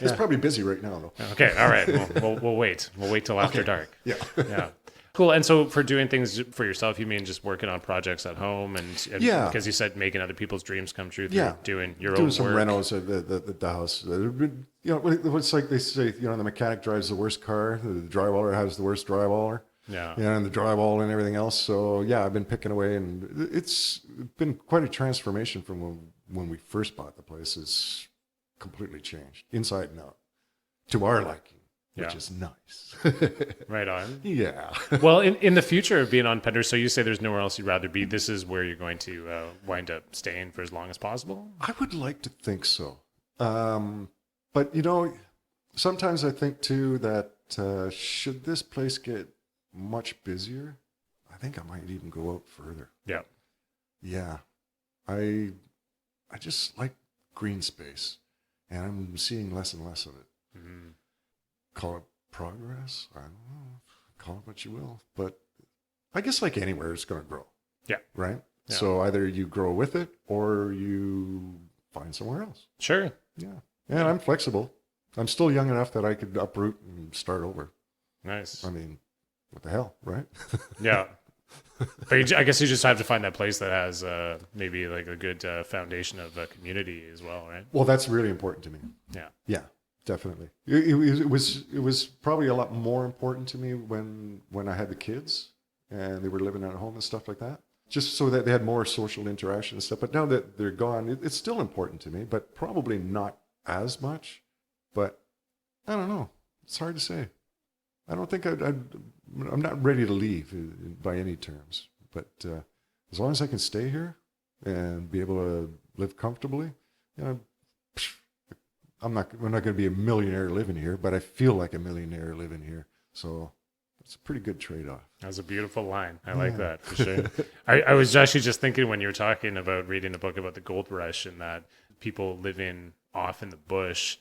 It's probably busy right now, though. Okay, all right. We'll wait. We'll wait till after dark. Yeah. Yeah. Cool. And so for doing things for yourself, you mean just working on projects at home and because you said making other people's dreams come true through doing your own doing some work. renos at the house. You know, it's like they say, you know, the mechanic drives the worst car, the drywaller has the worst drywaller. Yeah. And the drywall and everything else. So yeah, I've been picking away, and it's been quite a transformation from when we first bought the place. It's completely changed inside and out to our liking, which is nice. Right on. Yeah. Well, in the future of being on Pender, so you say there's nowhere else you'd rather be. This is where you're going to wind up staying for as long as possible? I would like to think so. But, you know, sometimes I think, too, that should this place get much busier, I think I might even go out further. Yeah. Yeah. I just like green space, and I'm seeing less and less of it. Mm-hmm. Call it progress? I don't know. Call it what you will. But I guess like anywhere, it's going to grow. Yeah. Right? Yeah. So either you grow with it or you find somewhere else. Sure. Yeah. And I'm flexible. I'm still young enough that I could uproot and start over. Nice. I mean, what the hell, right? Yeah. But I guess you just have to find that place that has maybe like a good foundation of a community as well, right? Well, that's really important to me. Yeah. Yeah, definitely. It was probably a lot more important to me when I had the kids and they were living at home and stuff like that, just so that they had more social interaction and stuff. But now that they're gone, it's still important to me, but probably not as much. But I don't know. It's hard to say. I don't think I'm not ready to leave by any terms, but as long as I can stay here and be able to live comfortably, you know, we're not going to be a millionaire living here, but I feel like a millionaire living here. So it's a pretty good trade-off. That was a beautiful line. I like that for sure. I was actually just thinking when you were talking about reading a book about the gold rush and that people living off in the bush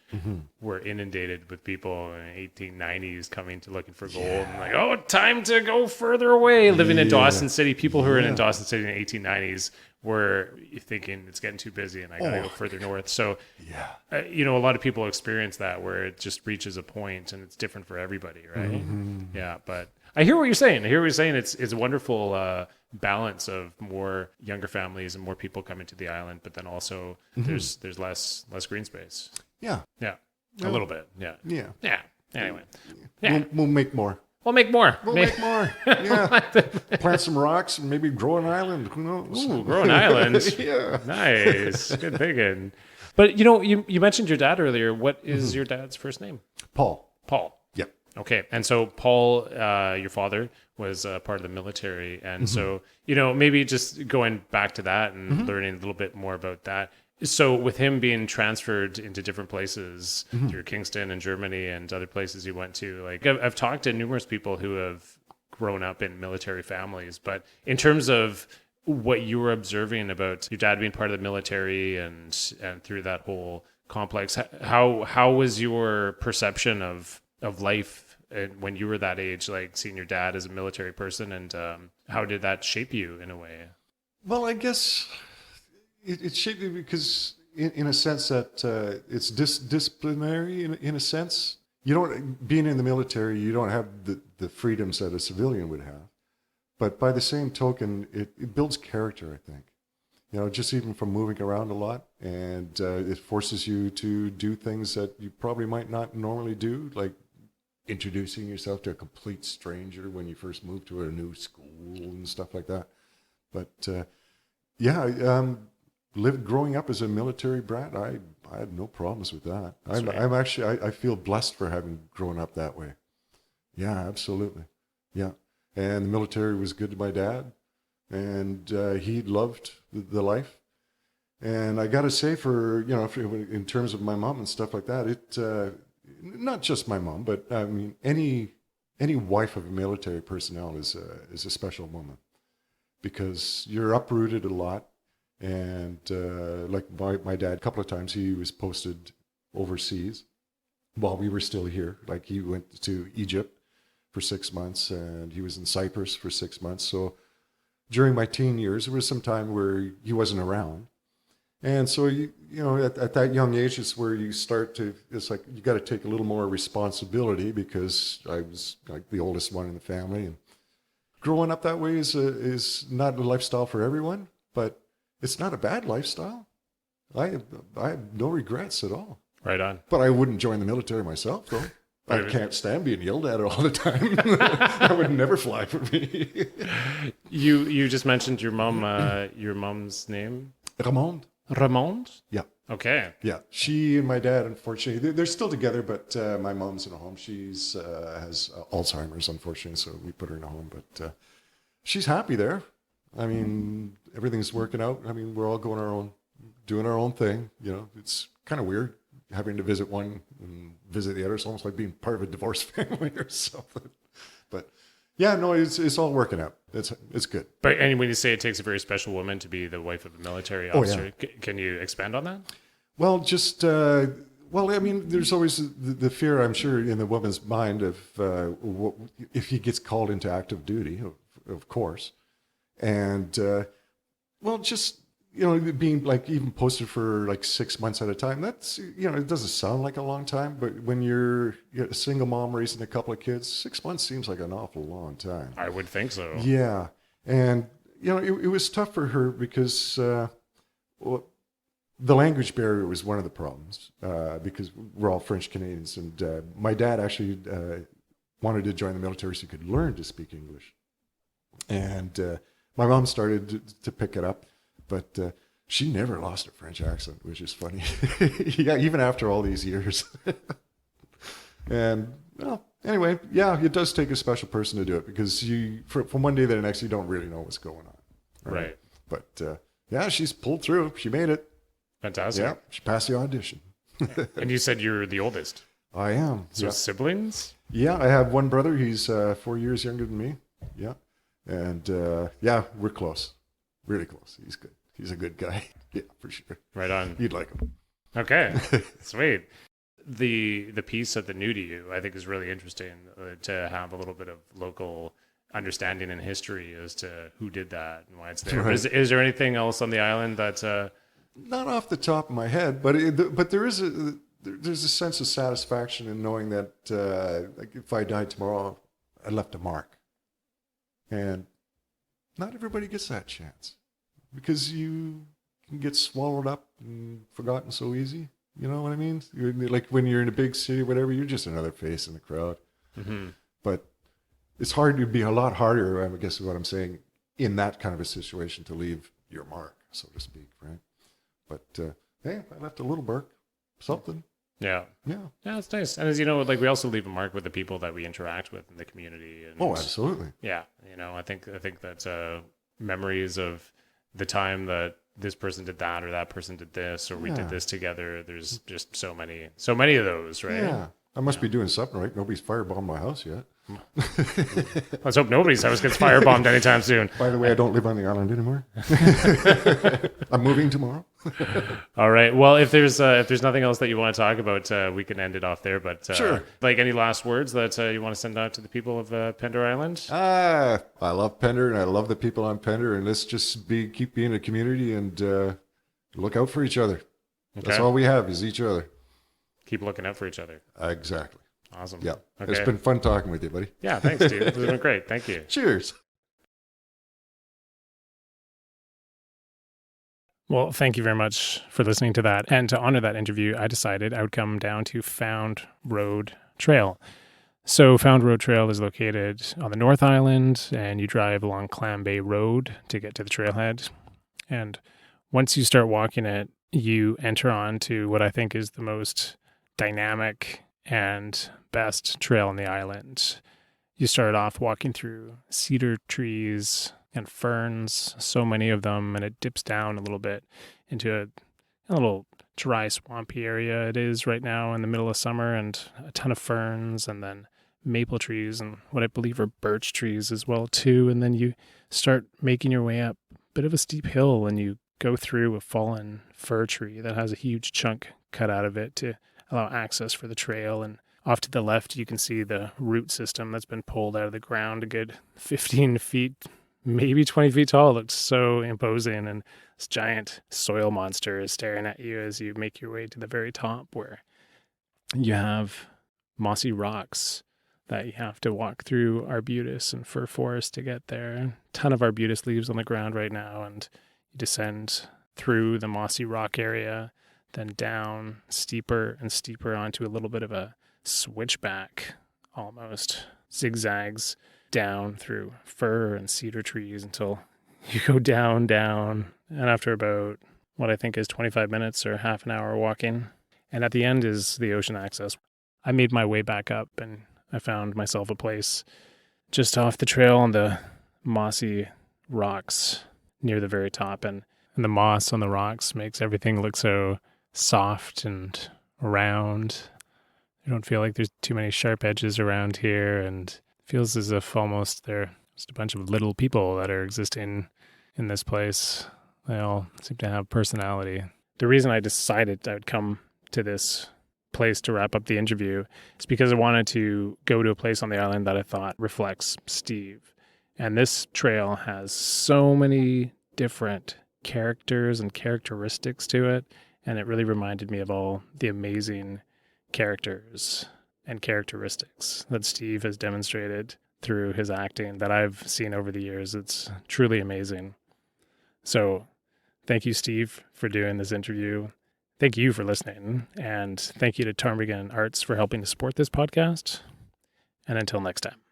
were inundated with people in the 1890s coming to looking for gold and like, oh, time to go further away. Living in Dawson City, people who were in Dawson City in the 1890s were thinking it's getting too busy and I gotta go further north. So, you know, a lot of people experience that where it just reaches a point and it's different for everybody, right? Yeah, but I hear what you're saying. It's a wonderful balance of more younger families and more people coming to the island, but then also there's less green space. Yeah. A little bit. Yeah. Anyway. Yeah. We'll make more. We'll make more. Yeah. Plant some rocks and maybe grow an island. Who knows? Ooh, grow an island. Yeah. Nice. Good thinking. But you know, you mentioned your dad earlier. What is your dad's first name? Paul. Yep. Okay. And so Paul, your father, was part of the military. And so, you know, maybe just going back to that and learning a little bit more about that. So with him being transferred into different places through Kingston and Germany and other places he went to, like I've talked to numerous people who have grown up in military families, but in terms of what you were observing about your dad being part of the military and through that whole complex, how was your perception of life when you were that age, like seeing your dad as a military person, and how did that shape you in a way? Well, I guess it shaped me because in a sense that it's disciplinary in a sense. You don't, being in the military, you don't have the freedoms that a civilian would have. But by the same token, it builds character, I think. You know, just even from moving around a lot, and it forces you to do things that you probably might not normally do, like introducing yourself to a complete stranger when you first move to a new school and stuff like that. But growing up as a military brat, I had no problems with that. I'm actually I feel blessed for having grown up that way. Yeah, absolutely. Yeah, and the military was good to my dad, and he loved the life. And I got to say, in terms of my mom and stuff like that, it not just my mom, but I mean any wife of a military personnel is a special woman, because you're uprooted a lot. And like my dad, a couple of times he was posted overseas, while we were still here. Like he went to Egypt for 6 months, and he was in Cyprus for 6 months. So during my teen years, there was some time where he wasn't around. And so, at that young age, it's where you start to, it's like you got to take a little more responsibility, because I was like the oldest one in the family. And growing up that way is not a lifestyle for everyone, but it's not a bad lifestyle. I have no regrets at all. Right on. But I wouldn't join the military myself, though. I can't stand being yelled at all the time. That would never fly for me. You just mentioned your mom's name? Ramon. Ramon? Yeah. Okay. Yeah. She and my dad, unfortunately, they're still together, but my mom's in a home. She's has Alzheimer's, unfortunately, so we put her in a home. But she's happy there. I mean, everything's working out. I mean, we're all doing our own thing. It's kind of weird having to visit one and visit the other. It's almost like being part of a divorced family or something. But yeah, no, it's all working out. It's good. But and when you say it takes a very special woman to be the wife of a military officer, can you expand on that? Well, just I mean, there's always the fear, I'm sure, in the woman's mind of if he gets called into active duty, of course, and just being like even posted for like 6 months at a time. That's it doesn't sound like a long time, but when you're a single mom raising a couple of kids, 6 months seems like an awful long time. I would think so. Yeah, and it was tough for her because the language barrier was one of the problems, because we're all French Canadians, and my dad actually wanted to join the military so he could learn to speak English, and my mom started to pick it up. But she never lost her French accent, which is funny. Yeah, even after all these years. And anyway, yeah, it does take a special person to do it, because from one day to the next, you don't really know what's going on. Right. But yeah, she's pulled through. She made it. Fantastic. Yeah, she passed the audition. And you said you're the oldest. I am. So siblings? Yeah, I have one brother. He's 4 years younger than me. Yeah. And yeah, we're close. Really close. He's good. He's a good guy. Yeah, for sure. Right on. You'd like him. Okay. Sweet. The piece of the New to You, I think, is really interesting to have a little bit of local understanding and history as to who did that and why it's there. Right. Is there anything else on the island that... Not off the top of my head, but there's a sense of satisfaction in knowing that like if I died tomorrow, I left a mark. And not everybody gets that chance, because you can get swallowed up and forgotten so easy. You know what I mean? Like when you're in a big city or whatever, you're just another face in the crowd. Mm-hmm. But it's hard to be a lot harder, I guess is what I'm saying, in that kind of a situation to leave your mark, so to speak, right? But hey, I left a little mark, something. Yeah. It's nice. And as you know, like we also leave a mark with the people that we interact with in the community. And, oh, absolutely. Yeah, I think that memories of the time that this person did that or that person did this or we did this together. There's just so many of those, right? Yeah. I must be doing something right. Nobody's firebombed my house yet. Let's hope nobody's house gets firebombed anytime soon. By the way, I don't live on the island anymore. I'm moving tomorrow. All right. Well, if there's nothing else that you want to talk about, we can end it off there. But sure. Like any last words that you want to send out to the people of Pender Island? I love Pender and I love the people on Pender, and let's just keep being a community and look out for each other. Okay. That's all we have is each other. Keep looking out for each other. Exactly. Awesome. Yeah. Okay. It's been fun talking with you, buddy. Yeah. Thanks, Steve. It's been great. Thank you. Cheers. Well, thank you very much for listening to that. And to honor that interview, I decided I would come down to Found Road Trail. So Found Road Trail is located on the North Island, and you drive along Clam Bay Road to get to the trailhead. And once you start walking it, you enter onto what I think is the most dynamic and best trail on the island. You start off walking through cedar trees and ferns, so many of them, and it dips down a little bit into a little dry, swampy area it is right now in the middle of summer, and a ton of ferns, and then maple trees, and what I believe are birch trees as well, too. And then you start making your way up a bit of a steep hill, and you go through a fallen fir tree that has a huge chunk cut out of it to allow access for the trail. And off to the left, you can see the root system that's been pulled out of the ground a good 15 feet, maybe 20 feet tall. It looks so imposing. And this giant soil monster is staring at you as you make your way to the very top, where you have mossy rocks that you have to walk through arbutus and fir forest to get there. A ton of arbutus leaves on the ground right now, and you descend through the mossy rock area, then down steeper and steeper onto a little bit of a switchback, almost zigzags down through fir and cedar trees until you go down, and after about what I think is 25 minutes or half an hour walking, and at the end is the ocean access. I made my way back up, and I found myself a place just off the trail on the mossy rocks near the very top, and the moss on the rocks makes everything look so soft and round. I don't feel like there's too many sharp edges around here, and it feels as if almost they're just a bunch of little people that are existing in this place. They all seem to have personality. The reason I decided I would come to this place to wrap up the interview is because I wanted to go to a place on the island that I thought reflects Steve. And this trail has so many different characters and characteristics to it, and it really reminded me of all the amazing characters and characteristics that Steve has demonstrated through his acting that I've seen over the years. It's truly amazing. So thank you, Steve, for doing this interview. Thank you for listening, and thank you to Ptarmigan Arts for helping to support this podcast. And until next time.